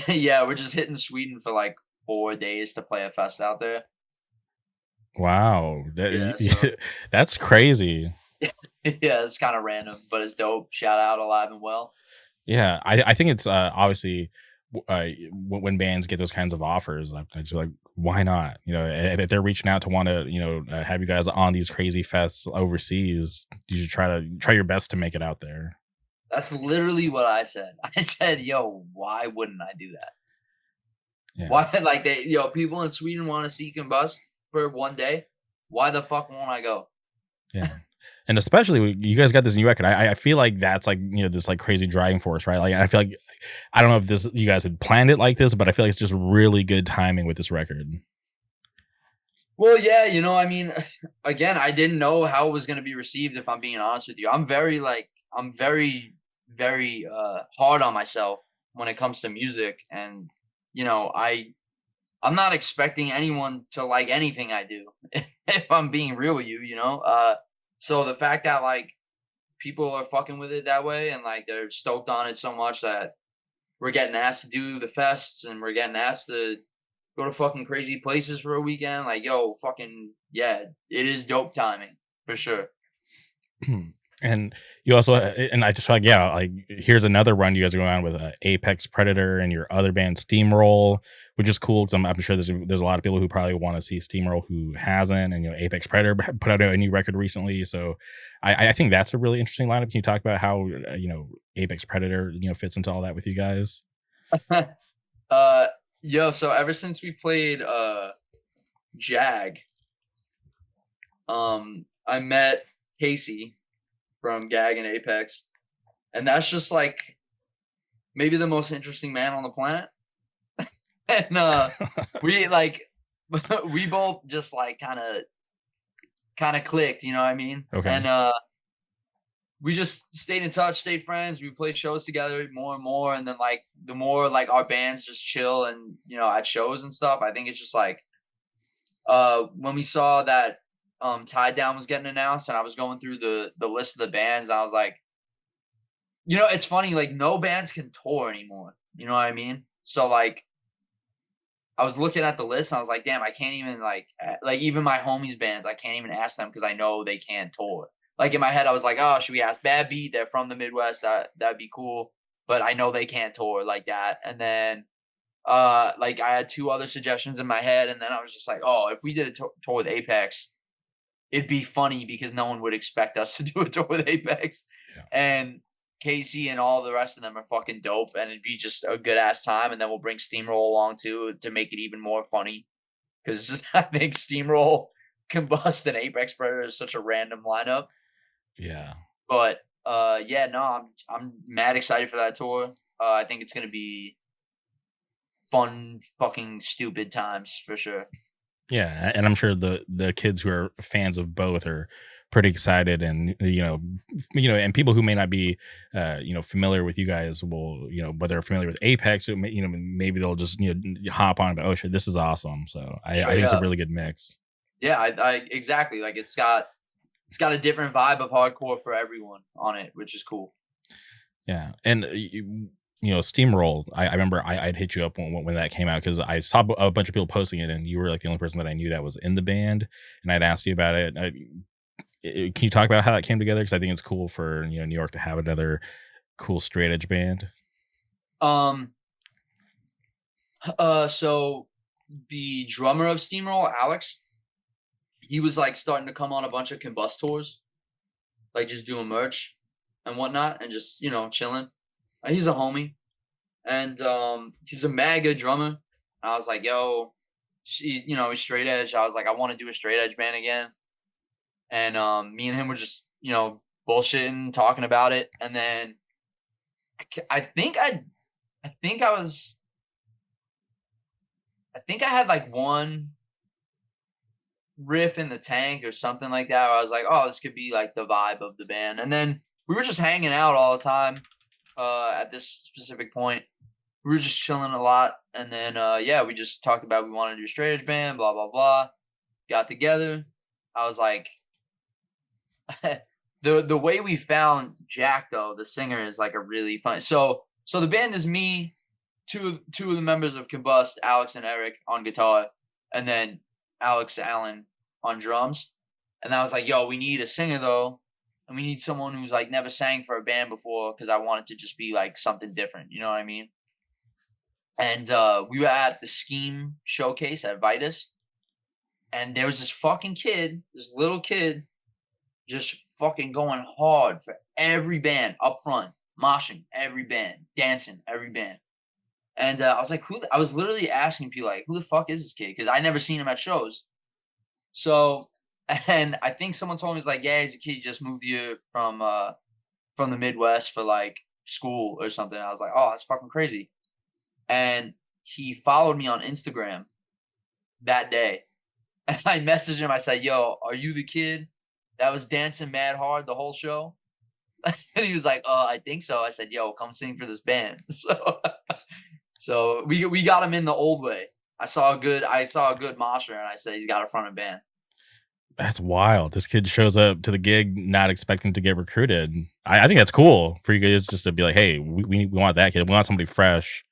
Yeah, we're just hitting Sweden for like 4 days to play a fest out there. Wow. Yeah, so That's crazy. yeah, it's kind of random, but it's dope. Shout out Alive and Well. Yeah, I think it's obviously when bands get those kinds of offers, I just like, why not? If they're reaching out to want to, have you guys on these crazy fests overseas, you should try your best to make it out there. That's literally what I said. I said, yo, why wouldn't I do that? Yeah. Why, like, people in Sweden want to see Combust for 1 day. Why the fuck won't I go? Yeah. And especially you guys got this new record. I feel like that's like, this like crazy driving force, right? Like, I feel like, I don't know if you guys had planned it like this, but I feel like it's just really good timing with this record. Well, yeah, I mean, again, I didn't know how it was going to be received, if I'm being honest with you. I'm very, very hard on myself when it comes to music. And, I'm not expecting anyone to like anything I do, if I'm being real with you, So the fact that like people are fucking with it that way and like they're stoked on it so much that we're getting asked to do the fests and we're getting asked to go to fucking crazy places for a weekend, like, yo, fucking yeah, it is dope timing for sure. And you also, and I just feel like, yeah, like here's another run you guys are going on with Apex Predator and your other band Steamroll, which is cool because I'm sure there's a lot of people who probably want to see Steamroll who hasn't, and Apex Predator put out a new record recently, so I think that's a really interesting lineup. Can you talk about how Apex Predator fits into all that with you guys? So ever since we played Jag, I met Casey from Gag and Apex, and that's just like maybe the most interesting man on the planet. And we like we both just like kind of clicked, you know what I mean? Okay. And we just stayed in touch, stayed friends. We played shows together more and more, and then like the more like our bands just chill and at shows and stuff. I think it's just like when we saw that Tied Down was getting announced, and I was going through the list of the bands, and I was like, it's funny, like no bands can tour anymore. You know what I mean? So like I was looking at the list and I was like, damn, I can't even like even my homies bands, I can't even ask them because I know they can't tour. Like in my head, I was like, oh, should we ask Bad Beat? They're from the Midwest. That'd be cool. But I know they can't tour like that. And then like I had 2 other suggestions in my head, and then I was just like, oh, if we did a tour with Apex, it'd be funny because no one would expect us to do a tour with Apex. Yeah. And Casey and all the rest of them are fucking dope, and it'd be just a good ass time. And then we'll bring Steamroll along too to make it even more funny, because I think Steamroll, Combust, and Apex Predator is such a random lineup. Yeah. But yeah, no, I'm mad excited for that tour. I think it's gonna be fun, fucking stupid times for sure. Yeah, and I'm sure the kids who are fans of both are pretty excited, and and people who may not be familiar with you guys will, but they're familiar with Apex, maybe they'll just hop on and go, oh shit, this is awesome. So I think it's a really good mix. Yeah, I exactly, like it's got a different vibe of hardcore for everyone on it, which is cool. Yeah, and Steamroll, I remember I'd hit you up when that came out because I saw a bunch of people posting it, and you were like the only person that I knew that was in the band, and I'd asked you about it. Can you talk about how that came together? Because I think it's cool for New York to have another cool straight edge band. So the drummer of Steamroll, Alex, he was like starting to come on a bunch of Combust tours, like just doing merch. and whatnot, and just chilling. He's a homie, and he's a mad good drummer. And I was like, yo, he's straight edge. I was like, I want to do a straight edge band again. And me and him were just bullshitting, talking about it, and then I think I think I was I think I had like one riff in the tank or something like that. Where I was like, oh, this could be like the vibe of the band, and then we were just hanging out all the time. At this specific point, we were just chilling a lot, and then yeah, we just talked about we wanted to do a straight edge band, blah blah blah. Got together. I was like, the way we found Jack though, the singer, is like a really fun. So the band is me, two of the members of Combust, Alex and Eric on guitar, and then Alex Allen on drums. And I was like, yo, we need a singer though, and we need someone who's like never sang for a band before, because I want it to just be like something different. You know what I mean? And we were at the Scheme showcase at Vitus, and there was this fucking kid, this little kid, just fucking going hard for every band up front, moshing every band, dancing every band. And I was like, I was literally asking people like, who the fuck is this kid? Because I never seen him at shows. So, and I think someone told me, he's like, yeah, he's a kid, he just moved here from the Midwest for like school or something. I was like, oh, that's fucking crazy. And he followed me on Instagram that day. And I messaged him. I said, yo, are you the kid that was dancing mad hard the whole show? And he was like, I think so. I said, yo, come sing for this band. So we got him in the old way. I saw a good mosher, and I said he's got a front of band. That's wild. This kid shows up to the gig not expecting to get recruited. I think that's cool for you guys just to be like, hey, we want that kid. We want somebody fresh.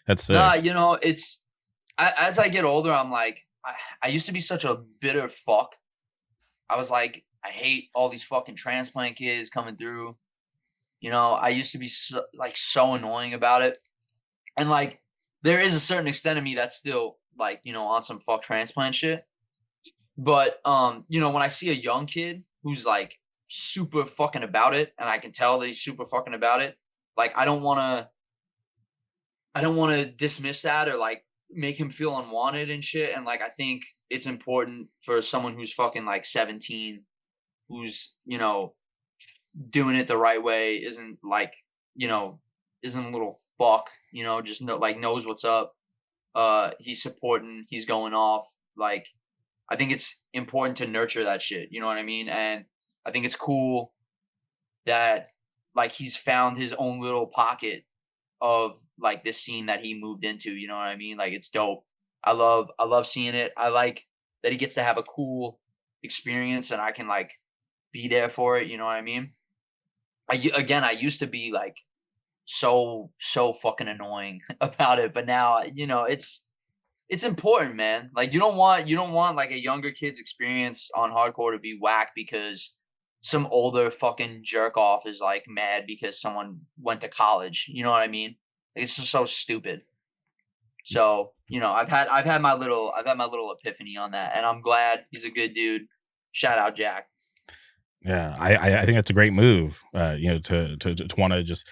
That's sick. Nah, as I get older, I'm like, I used to be such a bitter fuck. I was like, I hate all these fucking transplant kids coming through. I used to be so annoying about it. And like, there is a certain extent of me that's still like, on some fuck transplant shit. But when I see a young kid who's like super fucking about it, and I can tell that he's super fucking about it, like I don't wanna dismiss that or like make him feel unwanted and shit. And like, I think it's important for someone who's fucking like 17, who's, doing it the right way, isn't like, isn't a little fuck, just knows what's up. He's supporting, he's going off. Like, I think it's important to nurture that shit. You know what I mean? And I think it's cool that like he's found his own little pocket of like this scene that he moved into. You know what I mean? Like, it's dope. I love seeing it. I like that he gets to have a cool experience, and I can like be there for it. You know what I mean? I used to be like so fucking annoying about it, but now it's important, man. Like, you don't want like a younger kid's experience on hardcore to be whack because some older fucking jerk off is like mad because someone went to college. You know what I mean? It's just so stupid. So, I've had my little epiphany on that, and I'm glad. He's a good dude. Shout out Jack. Yeah, I think that's a great move. To want to just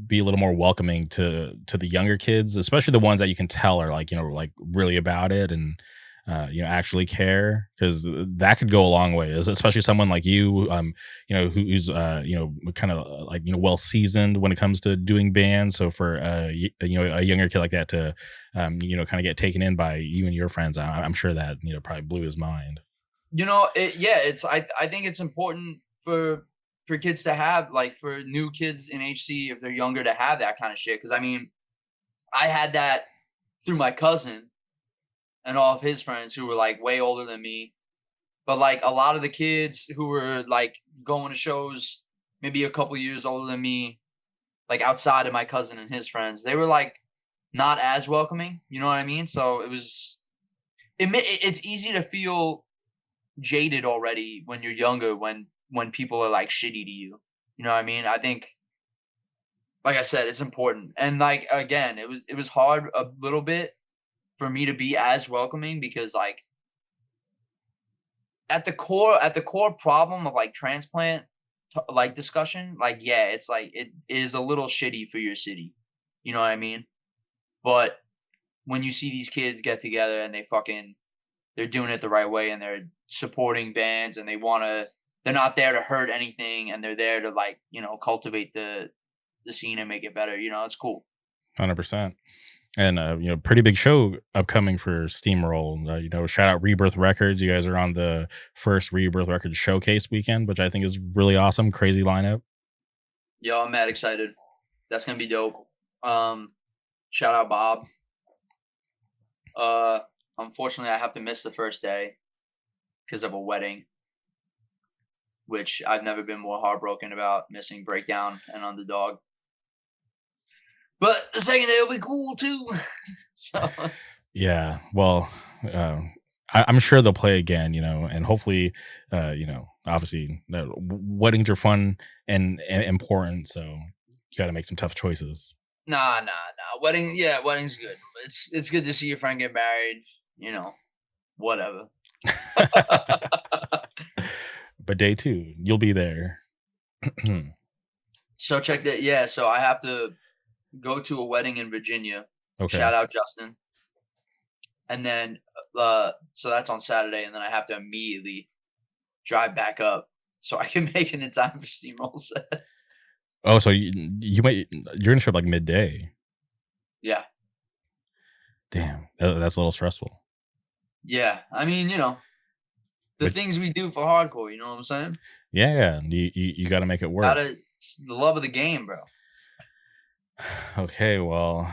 be a little more welcoming to the younger kids, especially the ones that you can tell are like like really about it and actually care, because that could go a long way. Especially someone like you, who's kind of like well seasoned when it comes to doing bands. So for a younger kid like that to kind of get taken in by you and your friends, I'm sure that probably blew his mind. I think it's important for kids to have, like, for new kids in HC, if they're younger, to have that kind of shit. Because I mean, I had that through my cousin and all of his friends who were like way older than me. But like a lot of the kids who were like going to shows maybe a couple years older than me, like outside of my cousin and his friends, they were like not as welcoming. You know what I mean? So it's easy to feel jaded already when you're younger, when people are like shitty to you. You know what I mean? I think, like I said, it's important. And like, again, it was hard a little bit for me to be as welcoming, because like at the core problem of like transplant like discussion, like yeah, it's like it is a little shitty for your city. You know what I mean? But when you see these kids get together and they're doing it the right way and they're supporting bands and they're not there to hurt anything and they're there to like, cultivate the scene and make it better. It's cool. 100%. And pretty big show upcoming for Steamroll. Shout out Rebirth Records. You guys are on the first Rebirth Records showcase weekend, which I think is really awesome. Crazy lineup. Yo, I'm mad excited. That's gonna be dope. Shout out Bob. Unfortunately, I have to miss the first day because of a wedding, which I've never been more heartbroken about missing Breakdown and Underdog. But the second day will be cool too. So Yeah. Well, I'm sure they'll play again, and hopefully, obviously, weddings are fun and important. So you got to make some tough choices. nah. Wedding's good. It's good to see your friend get married. Whatever. But day 2, you'll be there. So check that. Yeah. So I have to go to a wedding in Virginia. Okay. Shout out Justin. And then, so that's on Saturday, and then I have to immediately drive back up so I can make it in time for Steamroll set. Oh, so you're gonna show up like midday. Yeah. Damn, that's a little stressful. Yeah. I mean, the things we do for hardcore, you know what I'm saying? Yeah. You got to make it work. It's the love of the game, bro. Okay, well,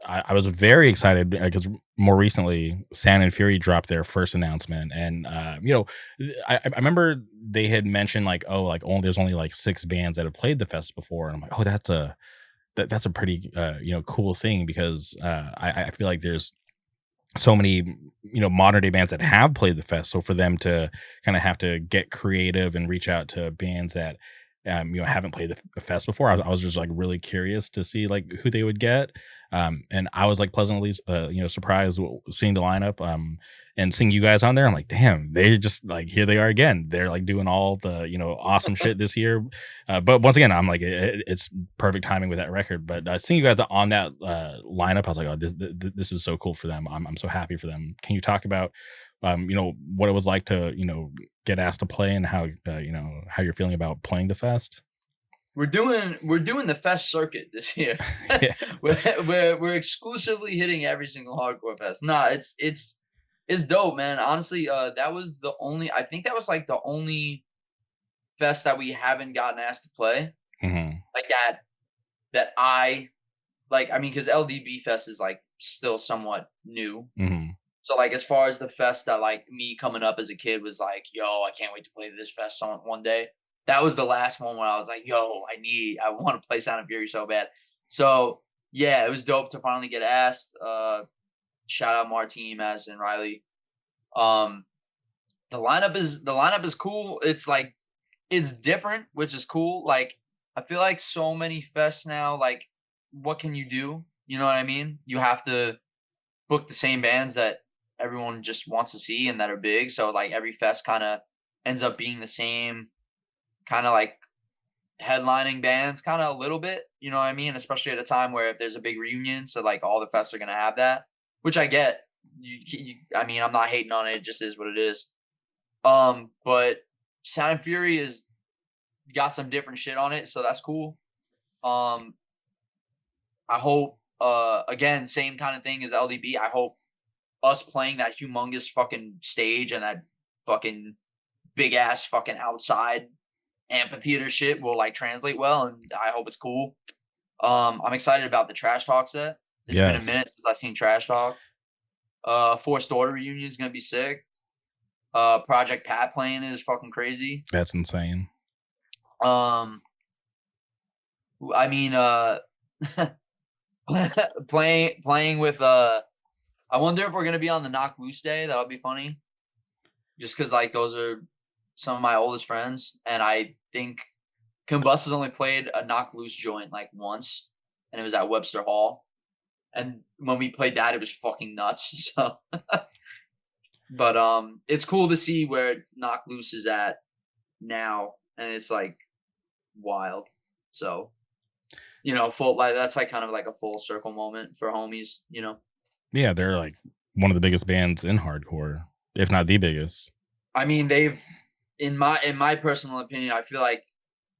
I was very excited because more recently, Sand and Fury dropped their first announcement, and I remember they had mentioned like, oh, like there's only like 6 bands that have played the fest before, and I'm like, oh, that's a pretty cool thing because I feel like there's so many modern day bands that have played the fest, so for them to kind of have to get creative and reach out to bands that haven't played the fest before. I was just like really curious to see like who they would get. And I was like pleasantly, surprised seeing the lineup, and seeing you guys on there. I'm like, damn, they just like, here they are again. They're like doing all the, awesome shit this year. But once again, I'm like, it's perfect timing with that record. But seeing you guys on that lineup, I was like, oh, this is so cool for them. I'm so happy for them. Can you talk about, what it was like to, get asked to play and how, how you're feeling about playing the fest? We're doing the fest circuit this year. we're exclusively hitting every single hardcore fest. Nah, it's dope, man. Honestly, that was I think that was like the only fest that we haven't gotten asked to play. Mm-hmm. Like that I like. I mean, because LDB Fest is like still somewhat new. Mm-hmm. So like as far as the fest that like me coming up as a kid was like, yo, I can't wait to play this fest on one day. That was the last one where I was like, yo, I want to play Sound and Fury so bad. So yeah, it was dope to finally get asked. Shout out Martine, Madison, Riley. The lineup is cool. It's like it's different, which is cool. Like I feel like so many fests now, like what can you do? You know what I mean? You have to book the same bands that everyone just wants to see and that are big. So like every fest kind of ends up being the same kind of like headlining bands kind of a little bit, you know what I mean? Especially at a time where if there's a big reunion, so like all the fests are going to have that, which I get. I mean, I'm not hating on it. It just is what it is. But Sound and Fury is got some different shit on it, so that's cool. I hope, again, same kind of thing as LDB. I hope us playing that humongous fucking stage and that fucking big ass fucking outside amphitheater shit will like translate well, and I hope it's cool. I'm excited about the Trash Talk set. It's been a minute since I've seen Trash Talk. Forced Order reunion is gonna be sick. Project Pat playing is fucking crazy. That's insane. I mean, playing with I wonder if we're gonna be on the Knock Loose day. That'll be funny. Just because like those are some of my oldest friends, and I think Combust has only played a Knock Loose joint like once, and it was at Webster Hall. And when we played that, it was fucking nuts. So, but it's cool to see where Knock Loose is at now, and it's like wild. So, you know, full like that's like kind of like a full circle moment for homies, you know. Yeah, they're like one of the biggest bands in hardcore, if not the biggest. I mean, they've in my personal opinion, I feel like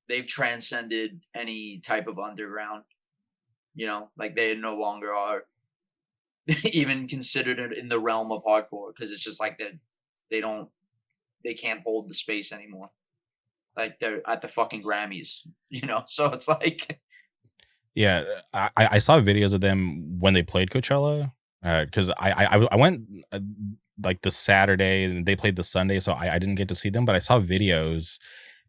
they've transcended any type of underground. You know, like they no longer are even considered in the realm of hardcore because it's just like that they don't they can't hold the space anymore. Like they're at the fucking Grammys, you know. So it's like, Yeah, I saw videos of them when they played Coachella, because I went like the Saturday and they played the Sunday, so I didn't get to see them, but I saw videos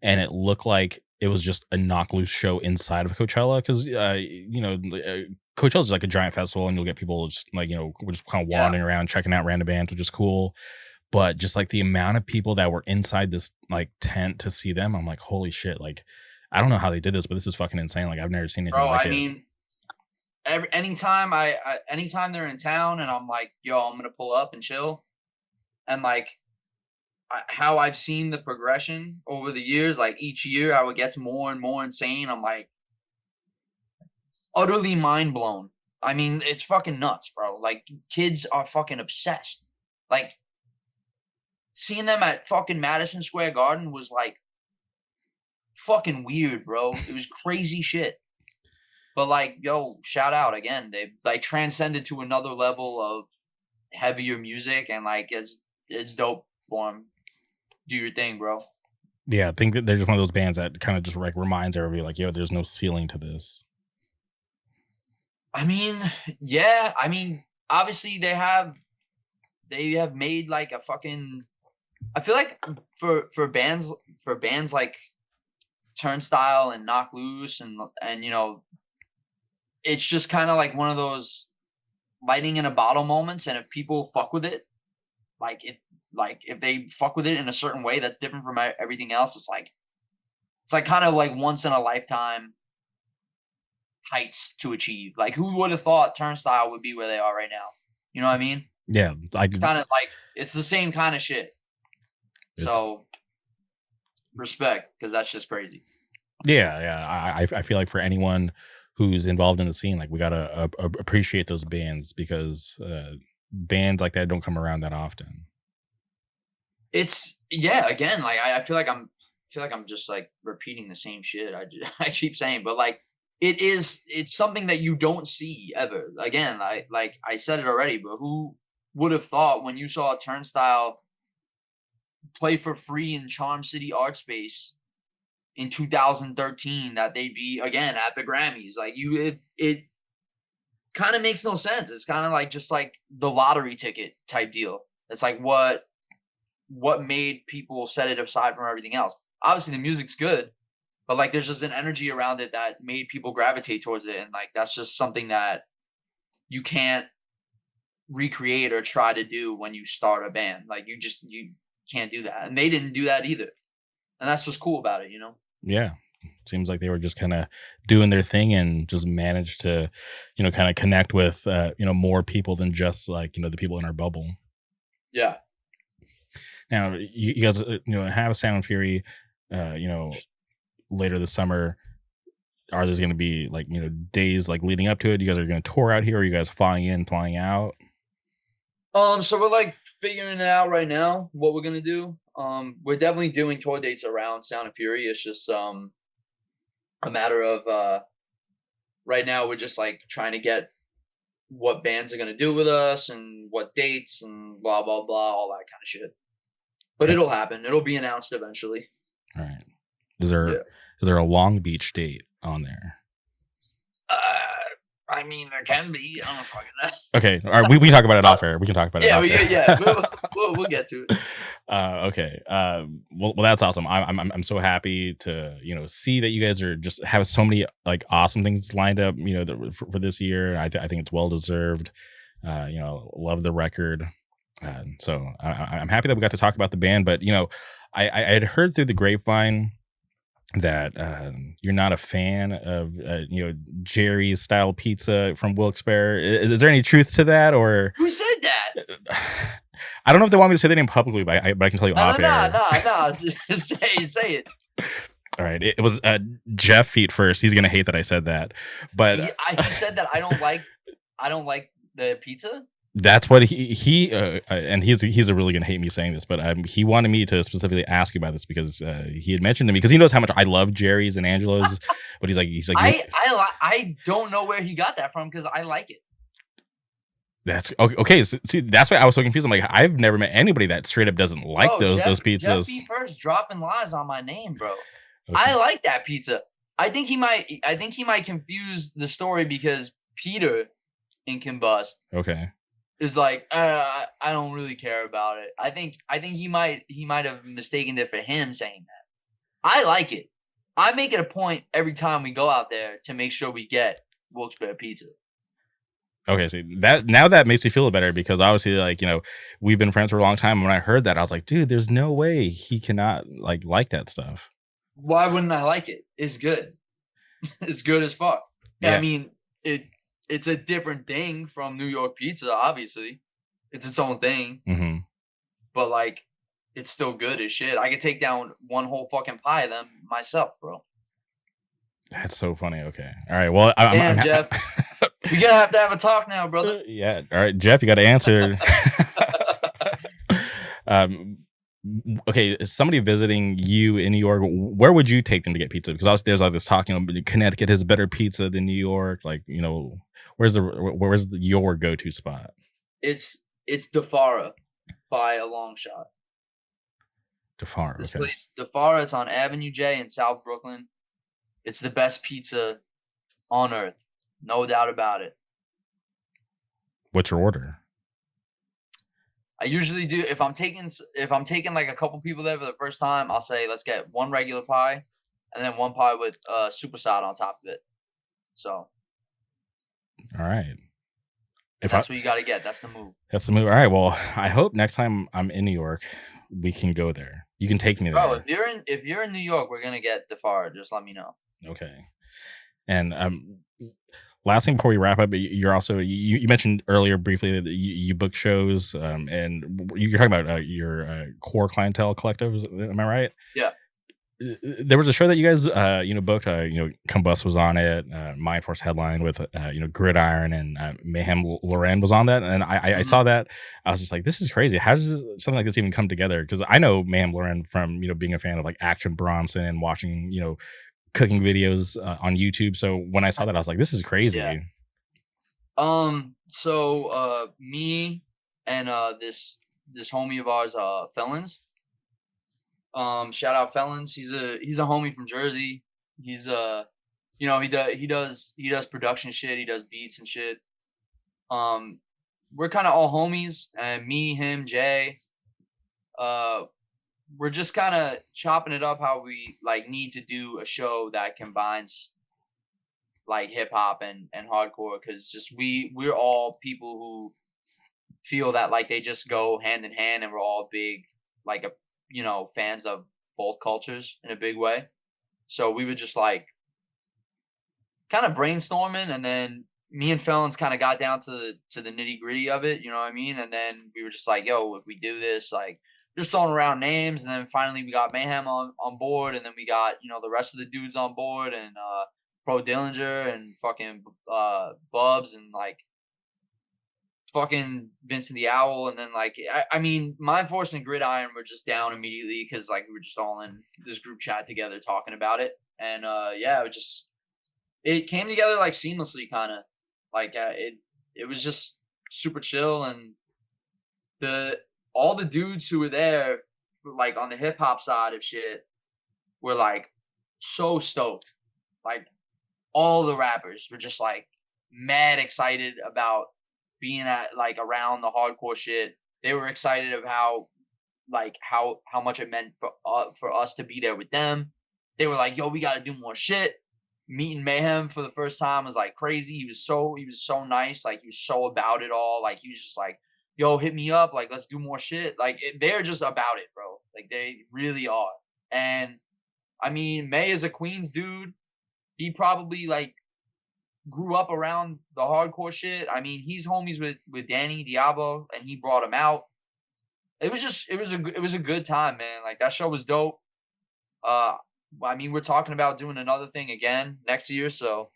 and it looked like it was just a knock loose show inside of Coachella because Coachella is like a giant festival and you'll get people just like we're just kind of yeah, wandering around checking out random bands, which is cool. But just like the amount of people that were inside this like tent to see them, I'm like, holy shit! Like, I don't know how they did this, but this is fucking insane. Like, I've never seen anything bro. like I it. mean, anytime anytime they're in town and I'm like, yo, I'm gonna pull up and chill, and like how I've seen the progression over the years, like each year how it gets more and more insane. I'm like utterly mind blown. I mean, it's fucking nuts, bro. Like kids are fucking obsessed. Like seeing them at fucking Madison Square Garden was like fucking weird, bro. It was crazy shit. But like, yo, shout out again. They like transcended to another level of heavier music and like it's dope for them. Do your thing, bro. Yeah, I think that they're just one of those bands that kind of just like reminds everybody, like, yo, there's no ceiling to this. I mean, yeah. I mean, obviously they have made like a fucking. I feel like for bands like Turnstile and Knock Loose and it's just kind of like one of those lightning in a bottle moments. And if people fuck with it, like if they fuck with it in a certain way that's different from everything else, it's like kind of like once in a lifetime heights to achieve. Like who would have thought Turnstile would be where they are right now? You know what I mean? Yeah, It's kind of like it's the same kind of shit. So respect, because that's just crazy. Yeah. I feel like for anyone who's involved in the scene, like we gotta appreciate those bands because bands like that don't come around that often. It's yeah. Again, like I feel like I'm just like repeating the same shit. I keep saying, but like it's something that you don't see ever again. Like I said it already, but who would have thought when you saw a Turnstile play for free in Charm City Art Space in 2013 that they'd be again at the Grammys? Like it kind of makes no sense. It's kind of like just like the lottery ticket type deal. It's like what made people set it aside from everything else. Obviously the music's good, but like there's just an energy around it that made people gravitate towards it, and like that's just something that you can't recreate or try to do when you start a band. Like you can't do that, and they didn't do that either, and that's what's cool about it, Yeah. Seems like they were just kind of doing their thing and just managed to, kind of connect with, more people than just like, the people in our bubble. Yeah. Now, you guys, have Sound Fury, later this summer. Are there going to be like, days like leading up to it? You guys are going to tour out here? Or are you guys flying in, flying out? So we're like figuring it out right now what we're gonna do. We're definitely doing tour dates around Sound and Fury. It's just a matter of right now we're just like trying to get what bands are gonna do with us and what dates and blah blah blah, all that kind of shit. But it'll happen. It'll be announced eventually. All right. Is there a Long Beach date on there? I mean, there can be. I don't fucking know. Okay. All right. We can talk about it off air. We can talk about it. Yeah, we'll get to it. Okay. Well, that's awesome. I'm so happy to see that you guys are just have so many like awesome things lined up. For this year. I think it's well deserved. Love the record. So I'm happy that we got to talk about the band. But I had heard through the grapevine that you're not a fan of Jerry's style pizza from Wilkes-Barre. Is there any truth to that, or who said that? I don't know if they want me to say their name publicly, but I can tell you off air. No. Just say it. All right, it was Jeff Feet first. He's gonna hate that I said that, but He said that I don't like the pizza. that's what and he's a really gonna hate me saying this, but he wanted me to specifically ask you about this because he had mentioned to me because he knows how much I love Jerry's and Angelo's, but he's like I don't know where he got that from because I like it. That's okay. So, see, that's why I was so confused. I'm like, I've never met anybody that straight up doesn't like those pizzas. Jeff B. First dropping lies on my name, bro. Okay. I like that pizza. I think he might confuse the story because Peter in Combust is like, I don't really care about it. I think he might have mistaken it for him saying that. I like it. I make it a point every time we go out there to make sure we get Wilkes-Barre pizza. Okay, see that makes me feel better because obviously, like, you know, we've been friends for a long time. When I heard that, I was like, dude, there's no way he cannot like that stuff. Why wouldn't I like it? It's good. It's good as fuck. Yeah. I mean, it's a different thing from New York pizza. Obviously, it's its own thing. Mm-hmm. But like, it's still good as shit. I could take down one whole fucking pie of them myself, bro. That's so funny. Okay. All right. Well, damn, Jeff. We gotta have to have a talk now, brother. Yeah. All right, Jeff, you got to answer. Okay, somebody visiting you in New York, where would you take them to get pizza? Because obviously there's like this talk, you know, Connecticut has better pizza than New York. Like, you know, where's your go-to spot? It's DeFara by a long shot. DeFara. This place, DeFara, it's on Avenue J in South Brooklyn. It's the best pizza on earth. No doubt about it. What's your order? I usually do if I'm taking like a couple people there for the first time, I'll say let's get one regular pie and then one pie with super side on top of it. So all right. If that's what you got to get, that's the move. That's the move. All right. Well, I hope next time I'm in New York, we can go there. You can take me there. Bro, if you're in New York, we're gonna get DeFara. Just let me know. Okay. And last thing before we wrap up, you're also you mentioned earlier briefly that you book shows, and you're talking about your core clientele collective. Am I right? Yeah. There was a show that you guys booked. Combust was on it. Mind Force headline with Gridiron and Mayhem Loren was on that, and I saw that. I was just like, this is crazy. How does something like this even come together? Because I know Mayhem Loren from being a fan of like Action Bronson and watching cooking videos on YouTube. So when I saw that, I was like, this is crazy. Yeah. So me and this homie of ours, Felons. Shout out Felons. He's a homie from Jersey. He's he does production shit. He does beats and shit. We're kind of all homies, and me, him, Jay. We're just kind of chopping it up how we like need to do a show that combines like hip hop and hardcore, because just we're all people who feel that like they just go hand in hand, and we're all big like fans of both cultures in a big way. So we were just like kind of brainstorming, and then me and Felons kind of got down to the nitty gritty of it, you know what I mean? And then we were just like, yo, if we do this, like just throwing around names, and then finally we got Mayhem on board, and then we got the rest of the dudes on board, and Pro Dillinger and fucking Bubs and like fucking Vincent the Owl, and then like I mean Mind Force and Gridiron were just down immediately because like we were just all in this group chat together talking about it, and it came together like seamlessly, kind of like it was just super chill, and all the dudes who were there like on the hip hop side of shit were like so stoked. Like all the rappers were just like mad excited about being at like around the hardcore shit. They were excited of how much it meant for us to be there with them. They were like, yo, we got to do more shit. Meeting Mayhem for the first time was like crazy. He was so nice. Like he was so about it all. Like he was just like, yo, hit me up. Like, let's do more shit. Like they're just about it, bro. Like they really are. And I mean, May is a Queens dude. He probably like grew up around the hardcore shit. I mean, he's homies with Danny Diablo, and he brought him out. It was a good time, man. Like that show was dope. I mean, we're talking about doing another thing again next year, so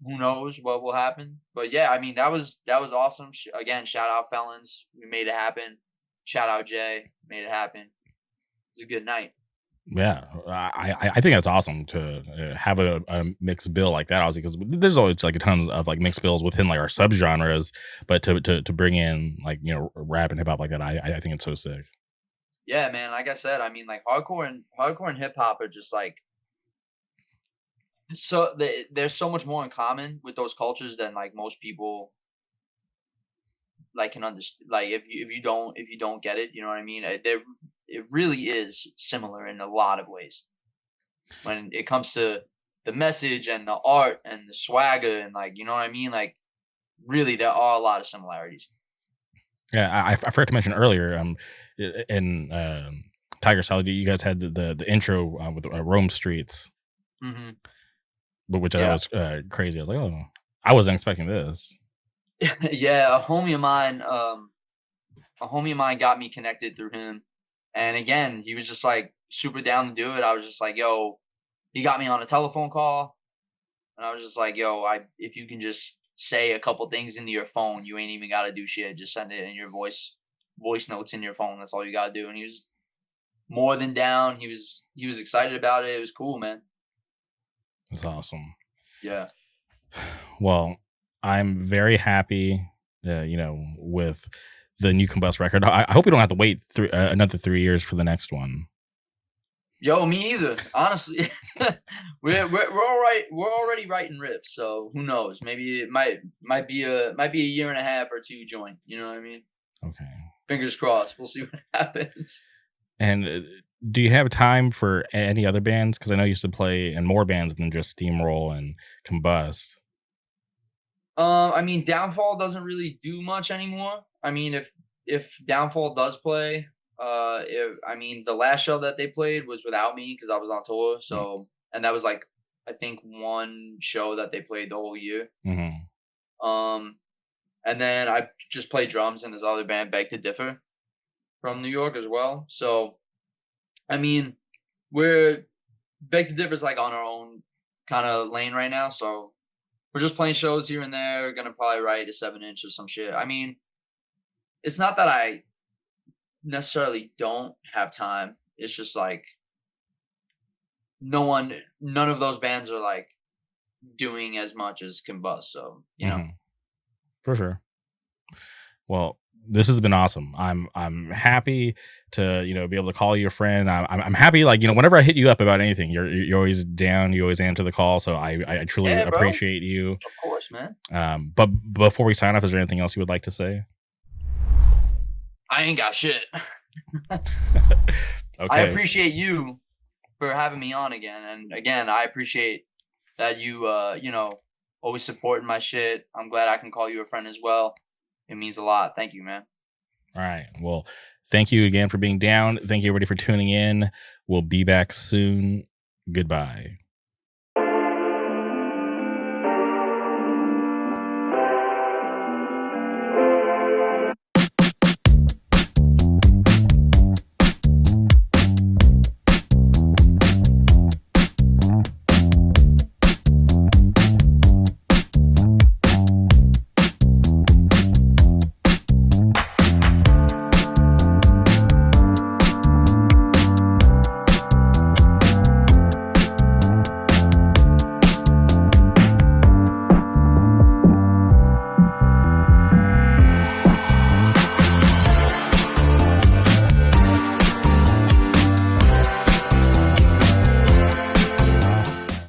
who knows what will happen. But yeah, I mean, that was awesome. Again, shout out Felons, we made it happen. Shout out Jay, made it happen. It's a good night. Yeah, I think that's awesome to have a mixed bill like that. Obviously, because there's always like a ton of like mixed bills within like our subgenres, but to bring in like rap and hip hop like that, I think it's so sick. Yeah, man. Like I said, I mean, like hardcore and hip hop are just like there's so much more in common with those cultures than like most people like can understand. Like if you don't get it, you know what I mean. It really is similar in a lot of ways when it comes to the message and the art and the swagger and like you know what I mean. Like really, there are a lot of similarities. Yeah, I forgot to mention earlier. In Tiger Solid, you guys had the intro with Rome Streets, Hmm. but which I thought Yeah, was crazy. I was like, oh, I wasn't expecting this. yeah. A homie of mine got me connected through him. And again, he was just like super down to do it. I was just like, yo, he got me on a telephone call. And I was just like, yo, if you can just say a couple things into your phone, you ain't even gotta do shit. Just send it in your voice notes in your phone. That's all you gotta do. And he was more than down. He was excited about it. It was cool, man. It's awesome. Yeah. Well, I'm very happy, with the new Combust record. I hope we don't have to wait another 3 years for the next one. Yo, me either. Honestly, we're all right. We're already writing riffs, so who knows? Maybe it might be a year and a half or two joint. You know what I mean? Okay. Fingers crossed. We'll see what happens. And do you have time for any other bands? Because I know you used to play in more bands than just Steamroll and Combust. I mean, Downfall doesn't really do much anymore. I mean, if Downfall does play, I mean, the last show that they played was without me because I was on tour. So, and that was like, I think one show that they played the whole year. Mm-hmm. Um, and then I just play drums in this other band, Beg to Differ, from New York as well. So, I mean, we're Beg to Differ's like on our own kind of lane right now. So we're just playing shows here and there. We're gonna probably write a 7 inch or some shit. I mean, it's not that I necessarily don't have time. It's just like none of those bands are like doing as much as Combust. So, Mm-hmm. For sure. Well, this has been awesome. I'm happy to be able to call you a friend. I'm happy, like, whenever I hit you up about anything, you're always down. You always answer the call. So I truly yeah, bro. appreciate you. Of course, man. But before we sign off, is there anything else you would like to say? I ain't got shit. I Okay. appreciate you for having me on again. And again, I appreciate that you always supporting my shit. I'm glad I can call you a friend as well. It means a lot. Thank you, man. All right. Well, thank you again for being down. Thank you everybody for tuning in. We'll be back soon. Goodbye.